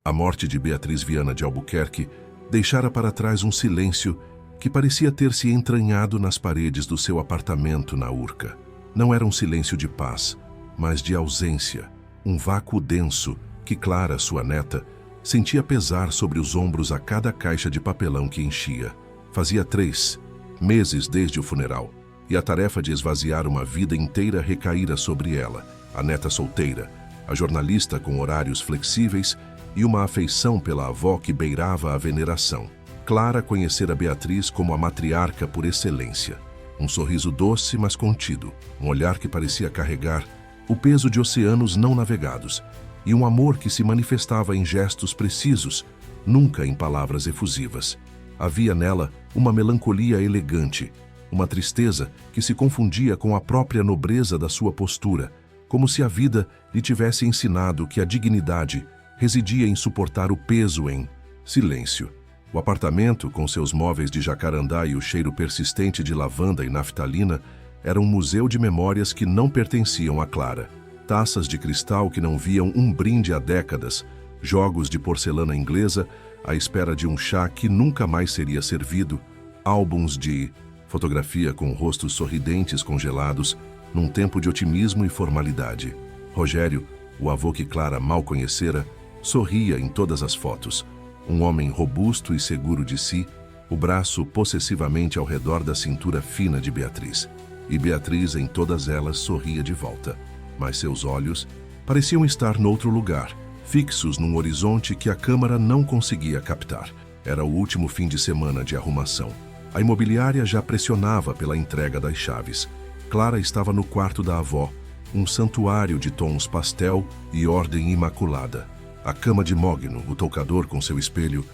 A morte de Beatriz Viana de Albuquerque deixara para trás um silêncio que parecia ter se entranhado nas paredes do seu apartamento na Urca. Não era um silêncio de paz, mas de ausência, um vácuo denso que Clara, sua neta, sentia pesar sobre os ombros a cada caixa de papelão que enchia. Fazia 3 meses desde o funeral, e a tarefa de esvaziar uma vida inteira recaíra sobre ela, a neta solteira, a jornalista com horários flexíveis e uma afeição pela avó que beirava a veneração. Clara conhecera Beatriz como a matriarca por excelência. Um sorriso doce, mas contido, um olhar que parecia carregar o peso de oceanos não navegados, e um amor que se manifestava em gestos precisos, nunca em palavras efusivas. Havia nela uma melancolia elegante, uma tristeza que se confundia com a própria nobreza da sua postura, como se a vida lhe tivesse ensinado que a dignidade residia em suportar o peso em silêncio. O apartamento, com seus móveis de jacarandá e o cheiro persistente de lavanda e naftalina, era um museu de memórias que não pertenciam a Clara. Taças de cristal que não viam um brinde há décadas, jogos de porcelana inglesa à espera de um chá que nunca mais seria servido, álbuns de fotografia com rostos sorridentes congelados num tempo de otimismo e formalidade. Rogério, o avô que Clara mal conhecera, sorria em todas as fotos. Um homem robusto e seguro de si, o braço possessivamente ao redor da cintura fina de Beatriz. E Beatriz, em todas elas, sorria de volta. Mas seus olhos pareciam estar noutro lugar, fixos num horizonte que a câmara não conseguia captar. Era o último fim de semana de arrumação. A imobiliária já pressionava pela entrega das chaves. Clara estava no quarto da avó, um santuário de tons pastel e ordem imaculada. A cama de mogno, o toucador com seu espelho,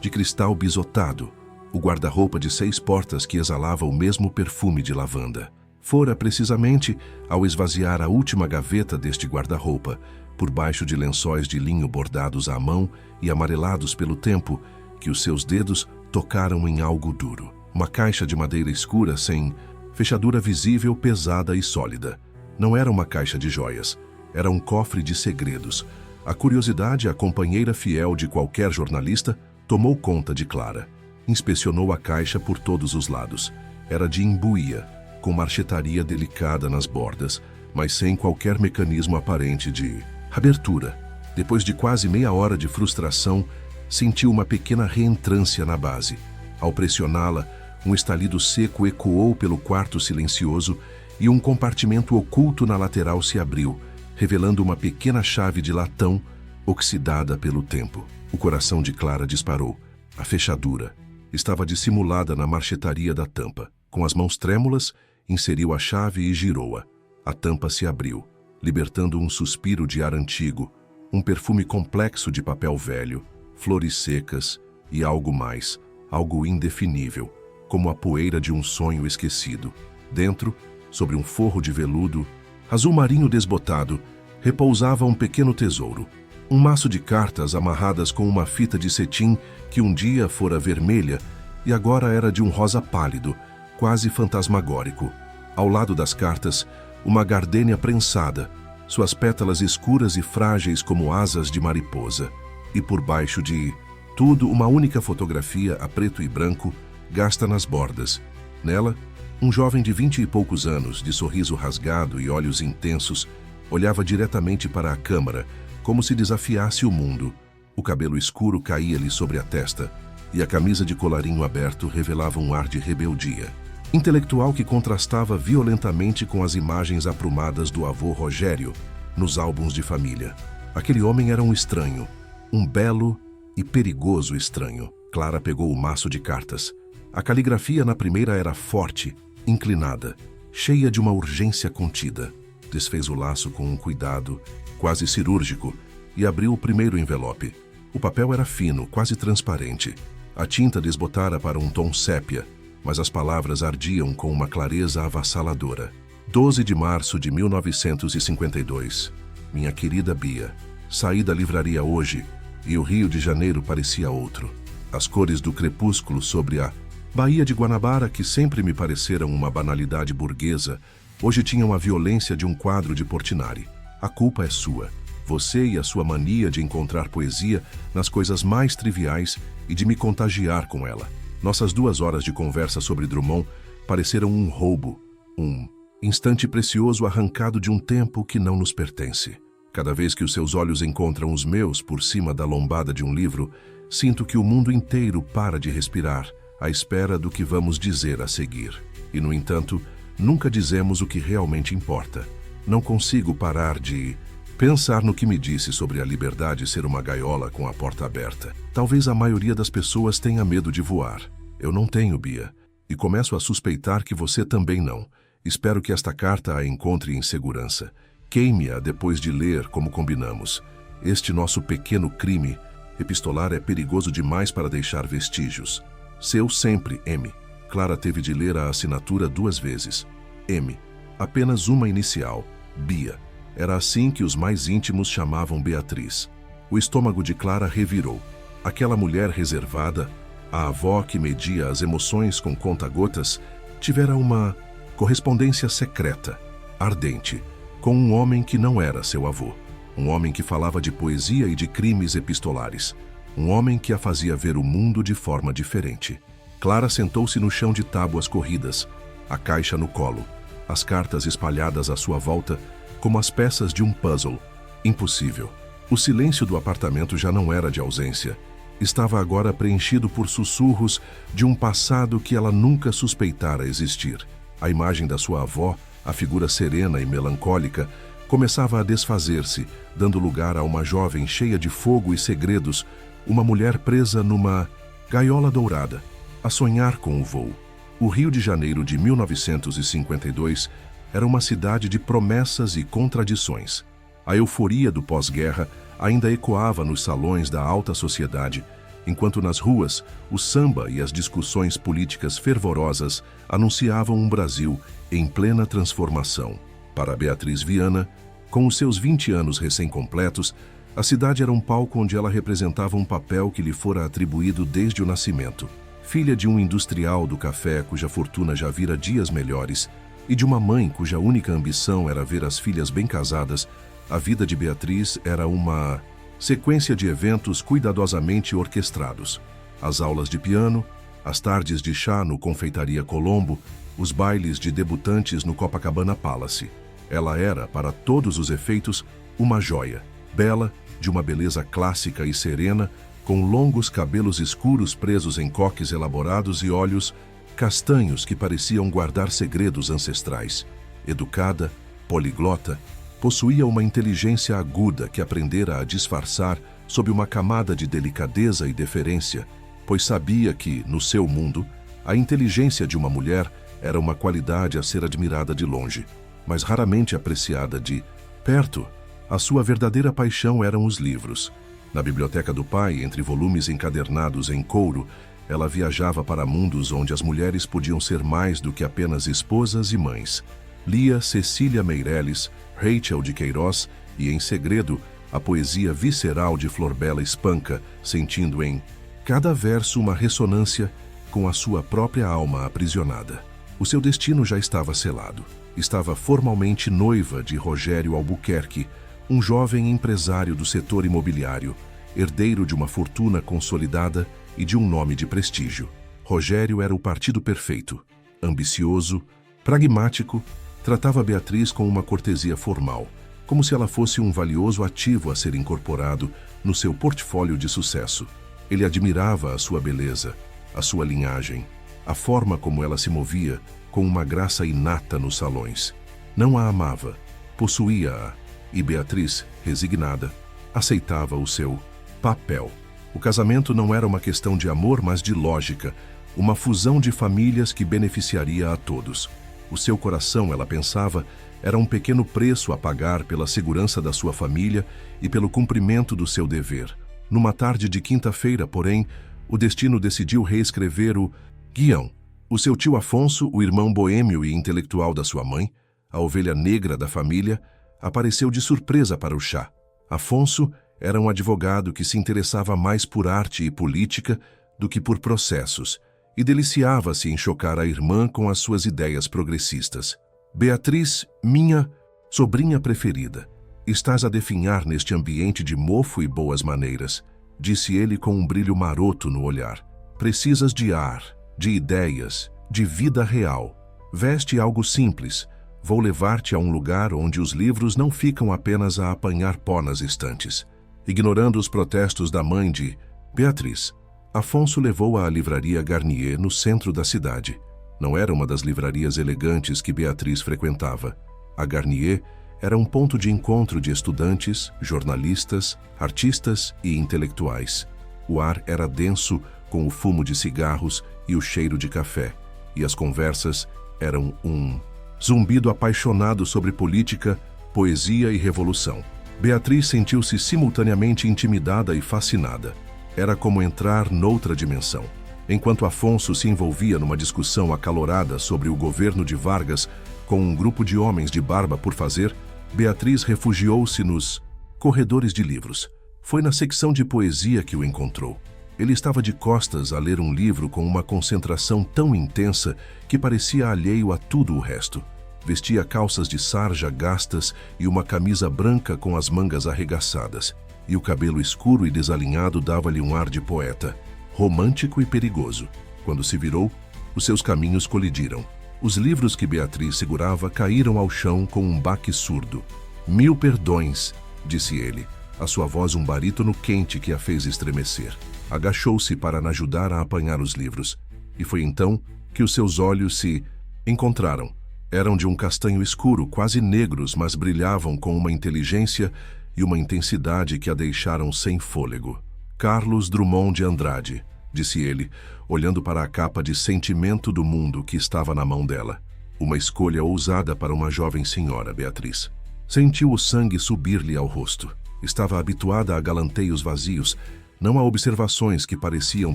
de cristal bisotado, o guarda-roupa de 6 portas que exalava o mesmo perfume de lavanda. Fora precisamente ao esvaziar a última gaveta deste guarda-roupa, por baixo de lençóis de linho bordados à mão e amarelados pelo tempo, que os seus dedos tocaram em algo duro. Uma caixa de madeira escura sem fechadura visível, pesada e sólida. Não era uma caixa de joias, era um cofre de segredos. A curiosidade, a companheira fiel de qualquer jornalista, tomou conta de Clara. Inspecionou a caixa por todos os lados. Era de imbuía, com marchetaria delicada nas bordas, mas sem qualquer mecanismo aparente de abertura. Depois de quase meia hora de frustração, sentiu uma pequena reentrância na base. Ao pressioná-la, um estalido seco ecoou pelo quarto silencioso e um compartimento oculto na lateral se abriu, revelando uma pequena chave de latão oxidada pelo tempo. O coração de Clara disparou. A fechadura estava dissimulada na marchetaria da tampa. Com as mãos trêmulas, inseriu a chave e girou-a. A tampa se abriu, libertando um suspiro de ar antigo, um perfume complexo de papel velho, flores secas e algo mais, algo indefinível, como a poeira de um sonho esquecido. Dentro, sobre um forro de veludo, azul marinho desbotado, repousava um pequeno tesouro. Um maço de cartas amarradas com uma fita de cetim que um dia fora vermelha e agora era de um rosa pálido, quase fantasmagórico. Ao lado das cartas, uma gardênia prensada, suas pétalas escuras e frágeis como asas de mariposa. E por baixo de tudo, uma única fotografia a preto e branco, gasta nas bordas. Nela, um jovem de 20 e poucos anos, de sorriso rasgado e olhos intensos, olhava diretamente para a câmara, como se desafiasse o mundo. O cabelo escuro caía-lhe sobre a testa, e a camisa de colarinho aberto revelava um ar de rebeldia intelectual que contrastava violentamente com as imagens aprumadas do avô Rogério nos álbuns de família. Aquele homem era um estranho, um belo e perigoso estranho. Clara pegou o maço de cartas. A caligrafia na primeira era forte, inclinada, cheia de uma urgência contida. Desfez o laço com um cuidado quase cirúrgico e abriu o primeiro envelope. O papel era fino, quase transparente. A tinta desbotara para um tom sépia, mas as palavras ardiam com uma clareza avassaladora. 12 de março de 1952. Minha querida Bia, saí da livraria hoje e o Rio de Janeiro parecia outro. As cores do crepúsculo sobre a Baía de Guanabara, que sempre me pareceram uma banalidade burguesa, hoje tinham a violência de um quadro de Portinari. A culpa é sua. Você e a sua mania de encontrar poesia nas coisas mais triviais e de me contagiar com ela. Nossas 2 horas de conversa sobre Drummond pareceram um roubo, um instante precioso arrancado de um tempo que não nos pertence. Cada vez que os seus olhos encontram os meus por cima da lombada de um livro, sinto que o mundo inteiro para de respirar, à espera do que vamos dizer a seguir. E, no entanto, nunca dizemos o que realmente importa. Não consigo parar de pensar no que me disse sobre a liberdade ser uma gaiola com a porta aberta. Talvez a maioria das pessoas tenha medo de voar. Eu não tenho, Bia. E começo a suspeitar que você também não. Espero que esta carta a encontre em segurança. Queime-a depois de ler, como combinamos. Este nosso pequeno crime epistolar é perigoso demais para deixar vestígios. Seu sempre, M. Clara teve de ler a assinatura 2 vezes. M. Apenas uma inicial. Bia. Era assim que os mais íntimos chamavam Beatriz. O estômago de Clara revirou. Aquela mulher reservada, a avó que media as emoções com conta-gotas, tivera uma correspondência secreta, ardente, com um homem que não era seu avô. Um homem que falava de poesia e de crimes epistolares. Um homem que a fazia ver o mundo de forma diferente. Clara sentou-se no chão de tábuas corridas, a caixa no colo, as cartas espalhadas à sua volta, como as peças de um puzzle. Impossível. O silêncio do apartamento já não era de ausência. Estava agora preenchido por sussurros de um passado que ela nunca suspeitara existir. A imagem da sua avó, a figura serena e melancólica, começava a desfazer-se, dando lugar a uma jovem cheia de fogo e segredos, uma mulher presa numa gaiola dourada, a sonhar com o voo. O Rio de Janeiro de 1952 era uma cidade de promessas e contradições. A euforia do pós-guerra ainda ecoava nos salões da alta sociedade, enquanto nas ruas o samba e as discussões políticas fervorosas anunciavam um Brasil em plena transformação. Para Beatriz Viana, com os seus 20 anos recém-completos, a cidade era um palco onde ela representava um papel que lhe fora atribuído desde o nascimento. Filha de um industrial do café cuja fortuna já vira dias melhores e de uma mãe cuja única ambição era ver as filhas bem casadas, a vida de Beatriz era uma sequência de eventos cuidadosamente orquestrados. As aulas de piano, as tardes de chá no Confeitaria Colombo, os bailes de debutantes no Copacabana Palace. Ela era, para todos os efeitos, uma joia, bela, de uma beleza clássica e serena, com longos cabelos escuros presos em coques elaborados e olhos castanhos que pareciam guardar segredos ancestrais. Educada, poliglota, possuía uma inteligência aguda que aprendera a disfarçar sob uma camada de delicadeza e deferência, pois sabia que, no seu mundo, a inteligência de uma mulher era uma qualidade a ser admirada de longe, mas raramente apreciada de perto. A sua verdadeira paixão eram os livros. Na biblioteca do pai, entre volumes encadernados em couro, ela viajava para mundos onde as mulheres podiam ser mais do que apenas esposas e mães. Lia Cecília Meirelles, Rachel de Queiroz e, em segredo, a poesia visceral de Florbela Espanca, sentindo em cada verso uma ressonância com a sua própria alma aprisionada. O seu destino já estava selado. Estava formalmente noiva de Rogério Albuquerque, um jovem empresário do setor imobiliário, herdeiro de uma fortuna consolidada e de um nome de prestígio. Rogério era o partido perfeito, ambicioso, pragmático, tratava Beatriz com uma cortesia formal, como se ela fosse um valioso ativo a ser incorporado no seu portfólio de sucesso. Ele admirava a sua beleza, a sua linhagem, a forma como ela se movia com uma graça inata nos salões. Não a amava, possuía-a, e Beatriz, resignada, aceitava o seu papel. O casamento não era uma questão de amor, mas de lógica, uma fusão de famílias que beneficiaria a todos. O seu coração, ela pensava, era um pequeno preço a pagar pela segurança da sua família e pelo cumprimento do seu dever. Numa tarde de quinta-feira, porém, o destino decidiu reescrever o guião. O seu tio Afonso, o irmão boêmio e intelectual da sua mãe, a ovelha negra da família, apareceu de surpresa para o chá. Afonso era um advogado que se interessava mais por arte e política do que por processos, e deliciava-se em chocar a irmã com as suas ideias progressistas. Beatriz, minha sobrinha preferida, Estás a definhar neste ambiente de mofo e boas maneiras, disse ele com um brilho maroto no olhar. Precisas de ar, de ideias, de vida real. Veste algo simples. Vou levar-te a um lugar onde os livros não ficam apenas a apanhar pó nas estantes. Ignorando os protestos da mãe de Beatriz, Afonso levou-a à livraria Garnier no centro da cidade. Não era uma das livrarias elegantes que Beatriz frequentava. A Garnier era um ponto de encontro de estudantes, jornalistas, artistas e intelectuais. O ar era denso, com o fumo de cigarros e o cheiro de café, e as conversas eram um zumbido apaixonado sobre política, poesia e revolução. Beatriz sentiu-se simultaneamente intimidada e fascinada. Era como entrar noutra dimensão. Enquanto Afonso se envolvia numa discussão acalorada sobre o governo de Vargas com um grupo de homens de barba por fazer, Beatriz refugiou-se nos corredores de livros. Foi na secção de poesia que o encontrou. Ele estava de costas a ler um livro com uma concentração tão intensa que parecia alheio a tudo o resto. Vestia calças de sarja gastas e uma camisa branca com as mangas arregaçadas, e o cabelo escuro e desalinhado dava-lhe um ar de poeta, romântico e perigoso. Quando se virou, os seus caminhos colidiram. Os livros que Beatriz segurava caíram ao chão com um baque surdo. "Mil perdões", disse ele, a sua voz um barítono quente que a fez estremecer. Agachou-se para ajudar a apanhar os livros, e foi então que os seus olhos se encontraram. Eram de um castanho escuro, quase negros, mas brilhavam com uma inteligência e uma intensidade que a deixaram sem fôlego. "Carlos Drummond de Andrade", disse ele, olhando para a capa de sentimento do mundo que estava na mão dela. Uma escolha ousada para uma jovem senhora, Beatriz. Sentiu o sangue subir-lhe ao rosto. Estava habituada a galanteios vazios, não a observações que pareciam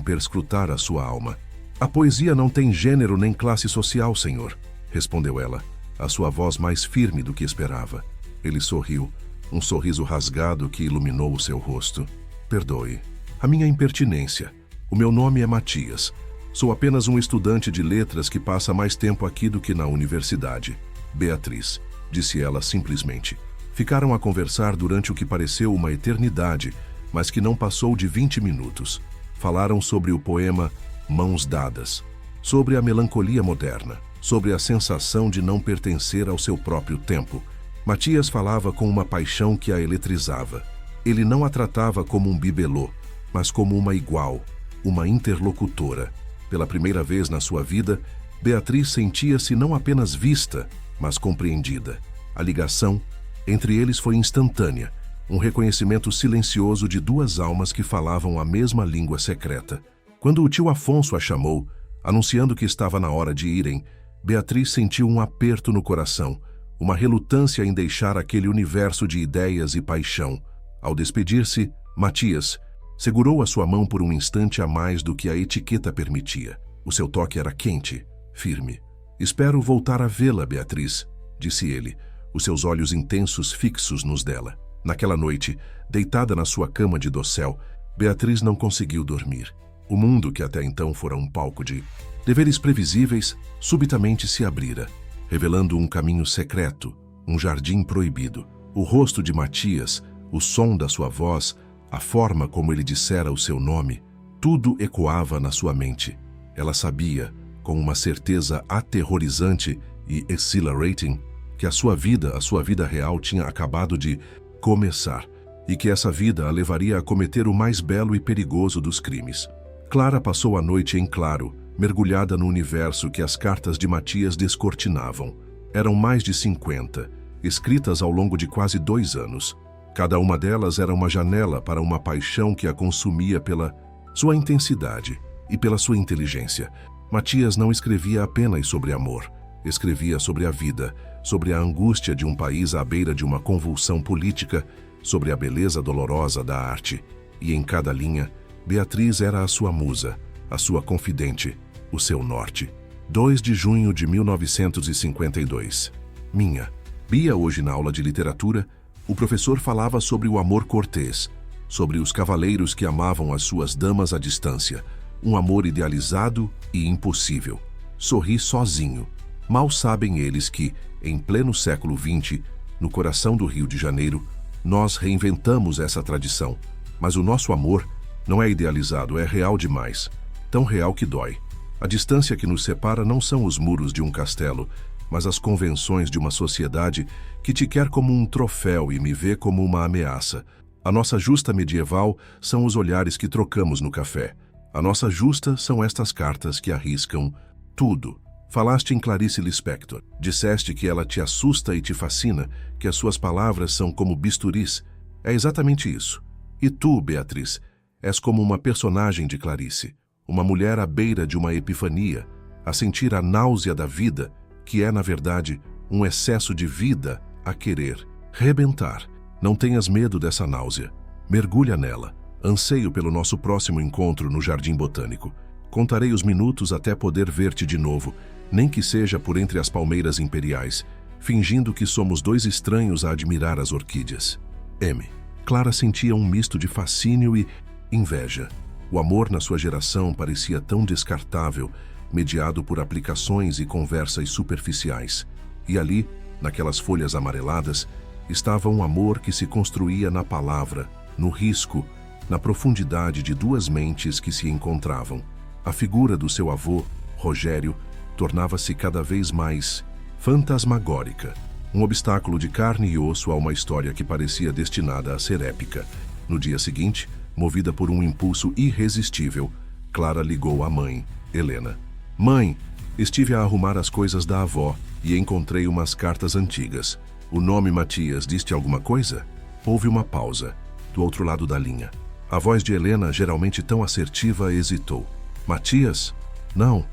perscrutar a sua alma. "A poesia não tem gênero nem classe social, senhor", respondeu ela, a sua voz mais firme do que esperava. Ele sorriu, um sorriso rasgado que iluminou o seu rosto. "Perdoe. A minha impertinência. O meu nome é Matias. Sou apenas um estudante de letras que passa mais tempo aqui do que na universidade. Beatriz", disse ela simplesmente. Ficaram a conversar durante o que pareceu uma eternidade, mas que não passou de 20 minutos. Falaram sobre o poema Mãos Dadas, sobre a melancolia moderna, sobre a sensação de não pertencer ao seu próprio tempo. Matias falava com uma paixão que a eletrizava. Ele não a tratava como um bibelô, mas como uma igual, uma interlocutora. Pela primeira vez na sua vida, Beatriz sentia-se não apenas vista, mas compreendida. A ligação entre eles foi instantânea, um reconhecimento silencioso de duas almas que falavam a mesma língua secreta. Quando o tio Afonso a chamou, anunciando que estava na hora de irem, Beatriz sentiu um aperto no coração, uma relutância em deixar aquele universo de ideias e paixão. Ao despedir-se, Matias segurou a sua mão por um instante a mais do que a etiqueta permitia. O seu toque era quente, firme. "Espero voltar a vê-la, Beatriz", disse ele, os seus olhos intensos fixos nos dela. Naquela noite, deitada na sua cama de dossel, Beatriz não conseguiu dormir. O mundo, que até então fora um palco de deveres previsíveis, subitamente se abrira, revelando um caminho secreto, um jardim proibido. O rosto de Matias, o som da sua voz, a forma como ele dissera o seu nome, tudo ecoava na sua mente. Ela sabia, com uma certeza aterrorizante e exhilarating, que a sua vida real tinha acabado de começar, e que essa vida a levaria a cometer o mais belo e perigoso dos crimes. Clara passou a noite em claro, mergulhada no universo que as cartas de Matias descortinavam. Eram mais de 50, escritas ao longo de quase 2 anos. Cada uma delas era uma janela para uma paixão que a consumia pela sua intensidade e pela sua inteligência. Matias não escrevia apenas sobre amor, escrevia sobre a vida, sobre a angústia de um país à beira de uma convulsão política, sobre a beleza dolorosa da arte. E em cada linha, Beatriz era a sua musa, a sua confidente, o seu norte. 2 de junho de 1952. Minha. Bia, hoje na aula de literatura, o professor falava sobre o amor cortês, sobre os cavaleiros que amavam as suas damas à distância, um amor idealizado e impossível. Sorri sozinho. Mal sabem eles que, em pleno século XX, no coração do Rio de Janeiro, Nós reinventamos essa tradição, mas o nosso amor não é idealizado, é real demais. Tão real que dói. A distância que nos separa não são os muros de um castelo, mas as convenções de uma sociedade que te quer como um troféu e me vê como uma ameaça. A nossa justa medieval são os olhares que trocamos no café. A nossa justa são estas cartas que arriscam tudo. Falaste em Clarice Lispector. Disseste que ela te assusta e te fascina, que as suas palavras são como bisturis. É exatamente isso. E tu, Beatriz, és como uma personagem de Clarice, uma mulher à beira de uma epifania, a sentir a náusea da vida, que é, na verdade, um excesso de vida a querer rebentar. Não tenhas medo dessa náusea. Mergulha nela. Anseio pelo nosso próximo encontro no Jardim Botânico. Contarei os minutos até poder ver-te de novo, nem que seja por entre as palmeiras imperiais, fingindo que somos dois estranhos a admirar as orquídeas. M. Clara sentia um misto de fascínio e inveja. O amor na sua geração parecia tão descartável, mediado por aplicações e conversas superficiais. E ali, naquelas folhas amareladas, estava um amor que se construía na palavra, no risco, na profundidade de duas mentes que se encontravam. A figura do seu avô, Rogério, tornava-se cada vez mais fantasmagórica, um obstáculo de carne e osso a uma história que parecia destinada a ser épica. No dia seguinte, movida por um impulso irresistível, Clara ligou à mãe, Helena. Mãe, estive a arrumar as coisas da avó e encontrei umas cartas antigas. O nome Matias diz-te alguma coisa? Houve uma pausa, do outro lado da linha. A voz de Helena, geralmente tão assertiva, hesitou. Matias? Não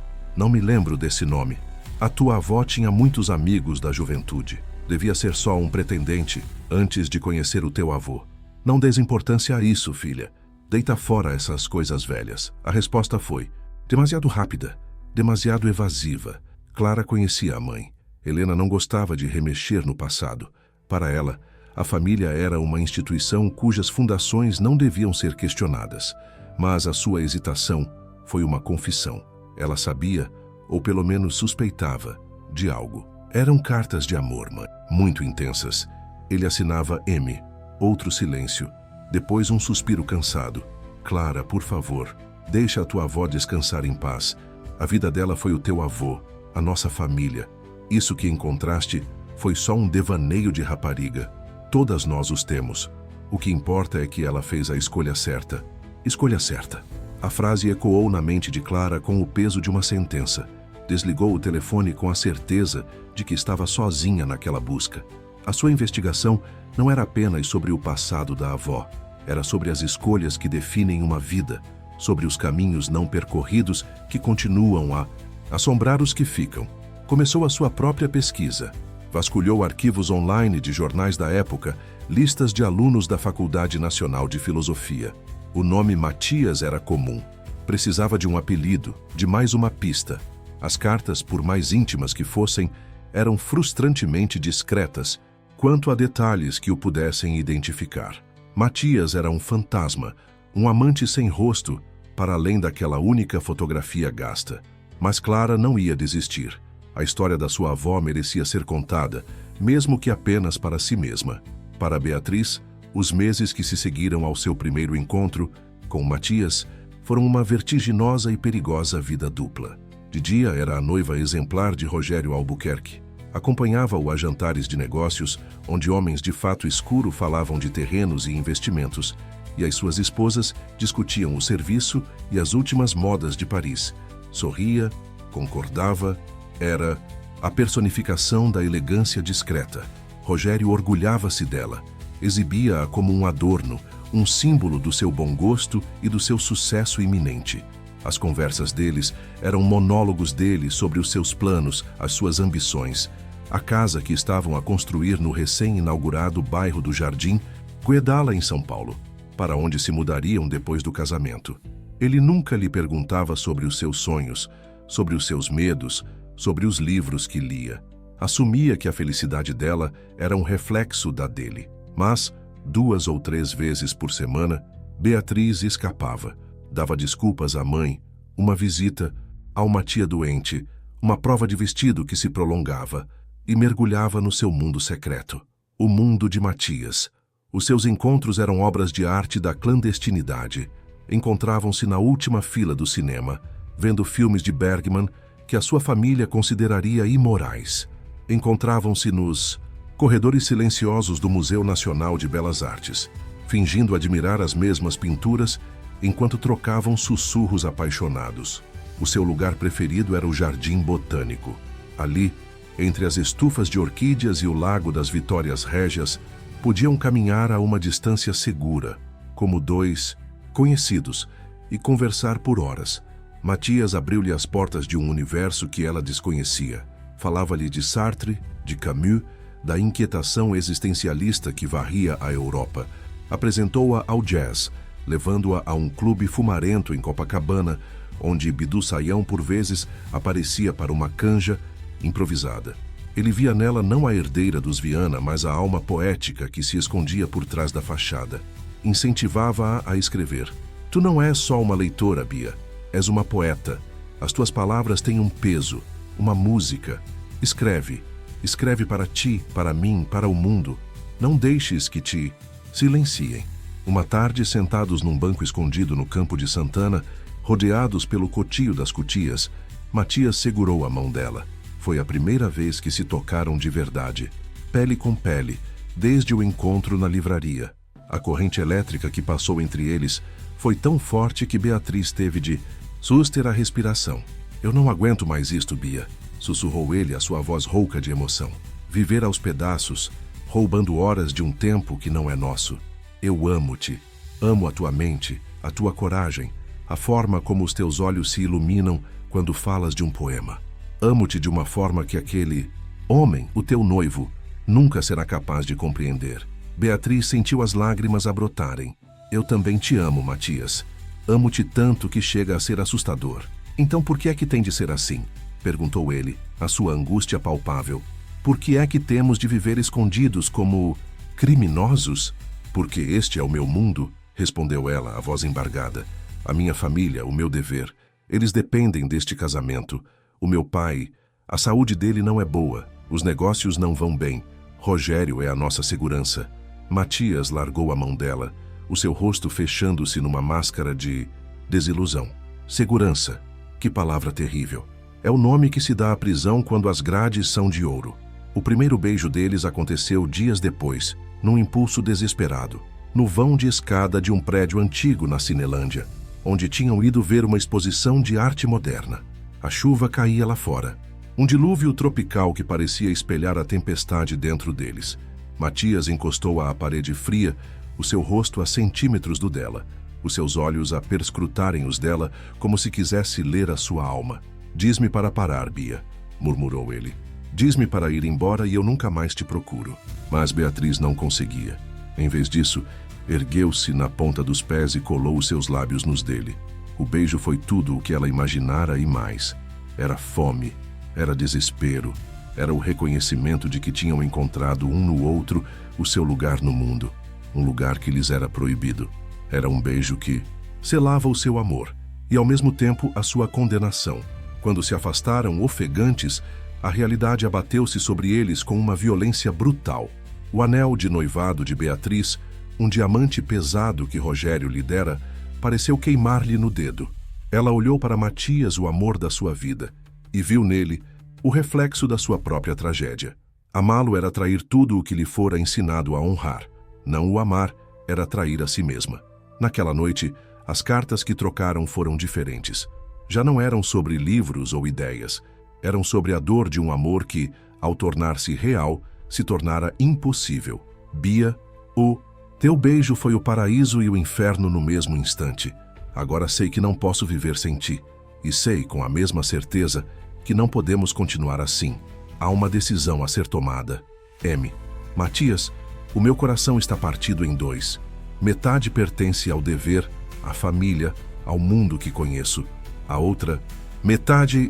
me lembro desse nome. A tua avó tinha muitos amigos da juventude. Devia ser só um pretendente antes de conhecer o teu avô. Não des importância a isso, filha. Deita fora essas coisas velhas. A resposta foi demasiado rápida, demasiado evasiva. Clara conhecia a mãe. Helena não gostava de remexer no passado. Para ela, a família era uma instituição cujas fundações não deviam ser questionadas. Mas a sua hesitação foi uma confissão. Ela sabia, ou pelo menos suspeitava, de algo. Eram cartas de amor, mãe, muito intensas. Ele assinava M. Outro silêncio. Depois um suspiro cansado. Clara, por favor, deixa a tua avó descansar em paz. A vida dela foi o teu avô, a nossa família. Isso que encontraste foi só um devaneio de rapariga. Todas nós os temos. O que importa é que ela fez a escolha certa. Escolha certa. A frase ecoou na mente de Clara com o peso de uma sentença. Desligou o telefone com a certeza de que estava sozinha naquela busca. A sua investigação não era apenas sobre o passado da avó. Era sobre as escolhas que definem uma vida, sobre os caminhos não percorridos que continuam a assombrar os que ficam. Começou a sua própria pesquisa. Vasculhou arquivos online de jornais da época, listas de alunos da Faculdade Nacional de Filosofia. O nome Matias era comum. Precisava de um apelido, de mais uma pista. As cartas, por mais íntimas que fossem, eram frustrantemente discretas quanto a detalhes que o pudessem identificar. Matias era um fantasma, um amante sem rosto, para além daquela única fotografia gasta. Mas Clara não ia desistir. A história da sua avó merecia ser contada, mesmo que apenas para si mesma. Para Beatriz, os meses que se seguiram ao seu primeiro encontro com Matias foram uma vertiginosa e perigosa vida dupla. De dia era a noiva exemplar de Rogério Albuquerque. Acompanhava-o a jantares de negócios, onde homens de fato escuro falavam de terrenos e investimentos, e as suas esposas discutiam o serviço e as últimas modas de Paris. Sorria, concordava, era a personificação da elegância discreta. Rogério orgulhava-se dela, exibia-a como um adorno, um símbolo do seu bom gosto e do seu sucesso iminente. As conversas deles eram monólogos dele sobre os seus planos, as suas ambições, a casa que estavam a construir no recém-inaugurado bairro do Jardim, Guedala, em São Paulo, para onde se mudariam depois do casamento. Ele nunca lhe perguntava sobre os seus sonhos, sobre os seus medos, sobre os livros que lia. Assumia que a felicidade dela era um reflexo da dele. Mas, 2 ou 3 vezes por semana, Beatriz escapava. Dava desculpas à mãe, uma visita a uma tia doente, uma prova de vestido que se prolongava, e mergulhava no seu mundo secreto. O mundo de Matias, Os seus encontros eram obras de arte da clandestinidade. Encontravam-se na última fila do cinema, vendo filmes de Bergman que a sua família consideraria imorais. Encontravam-se nos corredores silenciosos do Museu Nacional de Belas Artes, fingindo admirar as mesmas pinturas enquanto trocavam sussurros apaixonados. O seu lugar preferido era o Jardim Botânico. Ali, entre as estufas de orquídeas e o Lago das Vitórias Régias, podiam caminhar a uma distância segura, como dois conhecidos, e conversar por horas. Matias abriu-lhe as portas de um universo que ela desconhecia. Falava-lhe de Sartre, de Camus, da inquietação existencialista que varria a Europa. Apresentou-a ao jazz, levando-a a um clube fumarento em Copacabana, onde Bidu Sayão por vezes aparecia para uma canja improvisada. Ele via nela não a herdeira dos Viana, mas a alma poética que se escondia por trás da fachada. Incentivava-a a escrever. Tu não és só uma leitora, Bia. És uma poeta. As tuas palavras têm um peso, uma música. Escreve. Escreve para ti, para mim, para o mundo. Não deixes que te silenciem. Uma tarde, sentados num banco escondido no campo de Santana, rodeados pelo cotio das cutias, Matias segurou a mão dela. Foi a primeira vez que se tocaram de verdade, pele com pele, desde o encontro na livraria. A corrente elétrica que passou entre eles foi tão forte que Beatriz teve de suster a respiração. Eu não aguento mais isto, Bia, sussurrou ele, a sua voz rouca de emoção. Viver aos pedaços, roubando horas de um tempo que não é nosso. Eu amo-te, amo a tua mente, a tua coragem, a forma como os teus olhos se iluminam quando falas de um poema. Amo-te de uma forma que aquele homem, o teu noivo, nunca será capaz de compreender. Beatriz sentiu as lágrimas a brotarem. Eu também te amo, Matias. Amo-te tanto que chega a ser assustador. Então por que é que tem de ser assim? Perguntou ele, a sua angústia palpável. Por que é que temos de viver escondidos como criminosos? Porque este é o meu mundo, respondeu ela, a voz embargada. A minha família, o meu dever. Eles dependem deste casamento. O meu pai, a saúde dele não é boa. Os negócios não vão bem. Rogério é a nossa segurança. Matias largou a mão dela, o seu rosto fechando-se numa máscara de desilusão. Segurança. Que palavra terrível. É o nome que se dá à prisão quando as grades são de ouro. O primeiro beijo deles aconteceu dias depois, num impulso desesperado, no vão de escada de um prédio antigo na Cinelândia, onde tinham ido ver uma exposição de arte moderna. A chuva caía lá fora. Um dilúvio tropical que parecia espelhar a tempestade dentro deles. Matias encostou-a à parede fria, o seu rosto a centímetros do dela, os seus olhos a perscrutarem os dela como se quisesse ler a sua alma. Diz-me para parar, Bia, murmurou ele. Diz-me para ir embora e eu nunca mais te procuro. Mas Beatriz não conseguia. Em vez disso, ergueu-se na ponta dos pés e colou os seus lábios nos dele. O beijo foi tudo o que ela imaginara e mais. Era fome, era desespero, era o reconhecimento de que tinham encontrado um no outro o seu lugar no mundo, um lugar que lhes era proibido. Era um beijo que selava o seu amor e, ao mesmo tempo, a sua condenação. Quando se afastaram ofegantes, a realidade abateu-se sobre eles com uma violência brutal. O anel de noivado de Beatriz, um diamante pesado que Rogério lhe dera, pareceu queimar-lhe no dedo. Ela olhou para Matias, o amor da sua vida, e viu nele o reflexo da sua própria tragédia. Amá-lo era trair tudo o que lhe fora ensinado a honrar. Não o amar era trair a si mesma. Naquela noite, as cartas que trocaram foram diferentes. Já não eram sobre livros ou ideias. Eram sobre a dor de um amor que, ao tornar-se real, se tornara impossível. Bia, o teu beijo foi o paraíso e o inferno no mesmo instante. Agora sei que não posso viver sem ti. E sei, com a mesma certeza, que não podemos continuar assim. Há uma decisão a ser tomada. M. Matias, o meu coração está partido em dois. Metade pertence ao dever, à família, ao mundo que conheço. A outra metade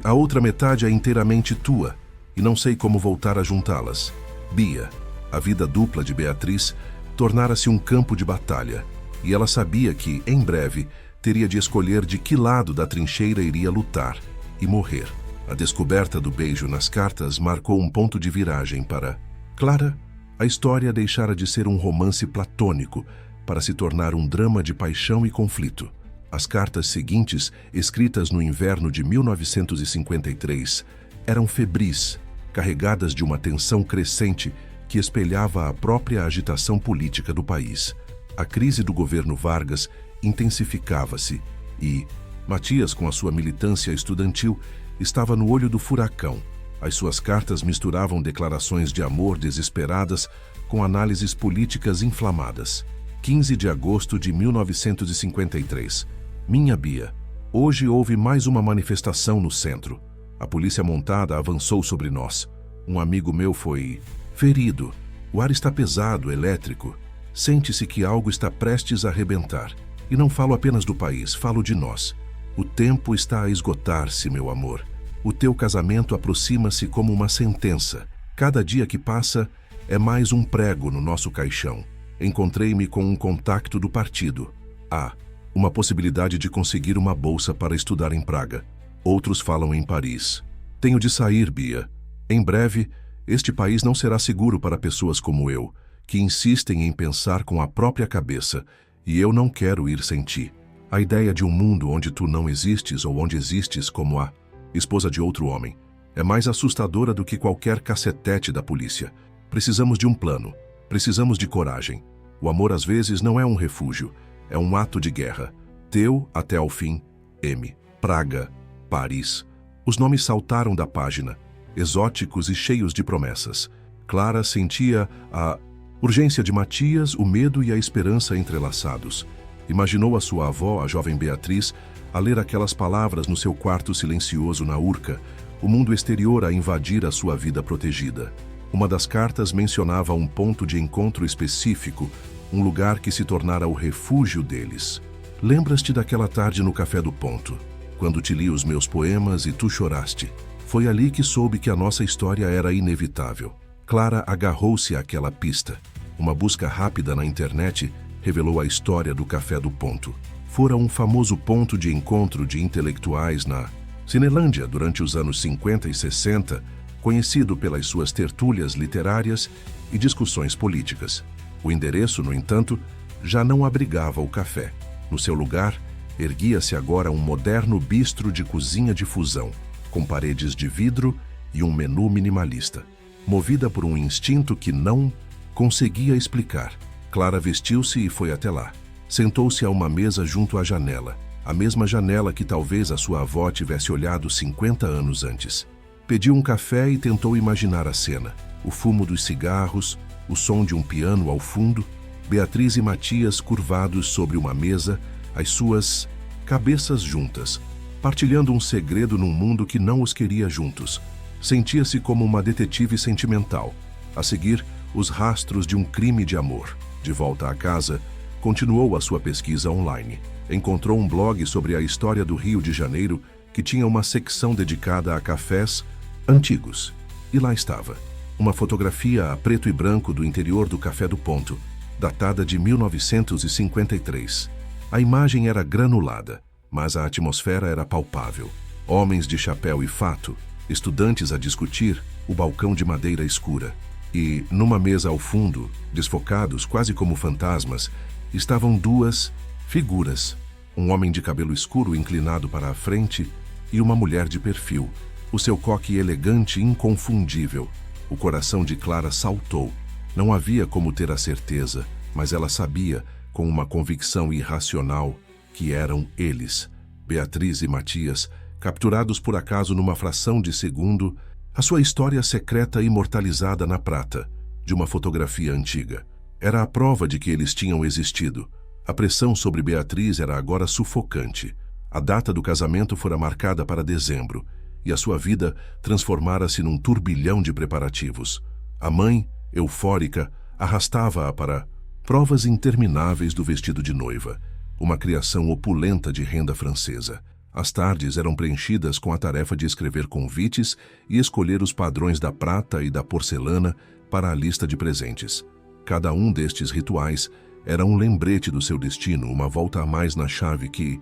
é inteiramente tua, e não sei como voltar a juntá-las. Bia, a vida dupla de Beatriz, tornara-se um campo de batalha, e ela sabia que, em breve, teria de escolher de que lado da trincheira iria lutar e morrer. A descoberta do beijo nas cartas marcou um ponto de viragem para Clara. A história deixara de ser um romance platônico para se tornar um drama de paixão e conflito. As cartas seguintes, escritas no inverno de 1953, eram febris, carregadas de uma tensão crescente que espelhava a própria agitação política do país. A crise do governo Vargas intensificava-se e Matias, com a sua militância estudantil, estava no olho do furacão. As suas cartas misturavam declarações de amor desesperadas com análises políticas inflamadas. 15 de agosto de 1953. Minha Bia. Hoje houve mais uma manifestação no centro. A polícia montada avançou sobre nós. Um amigo meu foi ferido. O ar está pesado, elétrico. Sente-se que algo está prestes a arrebentar. E não falo apenas do país, falo de nós. O tempo está a esgotar-se, meu amor. O teu casamento aproxima-se como uma sentença. Cada dia que passa é mais um prego no nosso caixão. Encontrei-me com um contacto do partido. Há uma possibilidade de conseguir uma bolsa para estudar em Praga. Outros falam em Paris. Tenho de sair, Bia. Em breve, este país não será seguro para pessoas como eu, que insistem em pensar com a própria cabeça, e eu não quero ir sem ti. A ideia de um mundo onde tu não existes ou onde existes como a esposa de outro homem é mais assustadora do que qualquer cacetete da polícia. Precisamos de um plano. Precisamos de coragem. O amor às vezes não é um refúgio, é um ato de guerra. Teu até ao fim, M. Praga, Paris. Os nomes saltaram da página, exóticos e cheios de promessas. Clara sentia a urgência de Matias, o medo e a esperança entrelaçados. Imaginou a sua avó, a jovem Beatriz, a ler aquelas palavras no seu quarto silencioso na Urca, o mundo exterior a invadir a sua vida protegida. Uma das cartas mencionava um ponto de encontro específico, um lugar que se tornara o refúgio deles. Lembras-te daquela tarde no Café do Ponto, quando te li os meus poemas e tu choraste? Foi ali que soube que a nossa história era inevitável. Clara agarrou-se àquela pista. Uma busca rápida na internet revelou a história do Café do Ponto. Fora um famoso ponto de encontro de intelectuais na Cinelândia durante os anos 50 e 60, conhecido pelas suas tertúlias literárias e discussões políticas. O endereço, no entanto, já não abrigava o café. No seu lugar, erguia-se agora um moderno bistro de cozinha de fusão, com paredes de vidro e um menu minimalista. Movida por um instinto que não conseguia explicar, Clara vestiu-se e foi até lá. Sentou-se a uma mesa junto à janela, a mesma janela que talvez a sua avó tivesse olhado 50 anos antes. Pediu um café e tentou imaginar a cena. O fumo dos cigarros, o som de um piano ao fundo, Beatriz e Matias curvados sobre uma mesa, as suas cabeças juntas, partilhando um segredo num mundo que não os queria juntos. Sentia-se como uma detetive sentimental. A seguir, os rastros de um crime de amor. De volta à casa, continuou a sua pesquisa online. Encontrou um blog sobre a história do Rio de Janeiro que tinha uma secção dedicada a cafés antigos. E lá estava, uma fotografia a preto e branco do interior do Café do Ponto, datada de 1953. A imagem era granulada, mas a atmosfera era palpável. Homens de chapéu e fato, estudantes a discutir, o balcão de madeira escura. E, numa mesa ao fundo, desfocados quase como fantasmas, estavam duas figuras. Um homem de cabelo escuro inclinado para a frente e uma mulher de perfil. O seu coque elegante e inconfundível. O coração de Clara saltou. Não havia como ter a certeza, mas ela sabia, com uma convicção irracional, que eram eles, Beatriz e Matias, capturados por acaso numa fração de segundo, a sua história secreta imortalizada na prata, de uma fotografia antiga. Era a prova de que eles tinham existido. A pressão sobre Beatriz era agora sufocante. A data do casamento fora marcada para dezembro, e a sua vida transformara-se num turbilhão de preparativos. A mãe, eufórica, arrastava-a para provas intermináveis do vestido de noiva, uma criação opulenta de renda francesa. As tardes eram preenchidas com a tarefa de escrever convites e escolher os padrões da prata e da porcelana para a lista de presentes. Cada um destes rituais era um lembrete do seu destino, uma volta a mais na chave que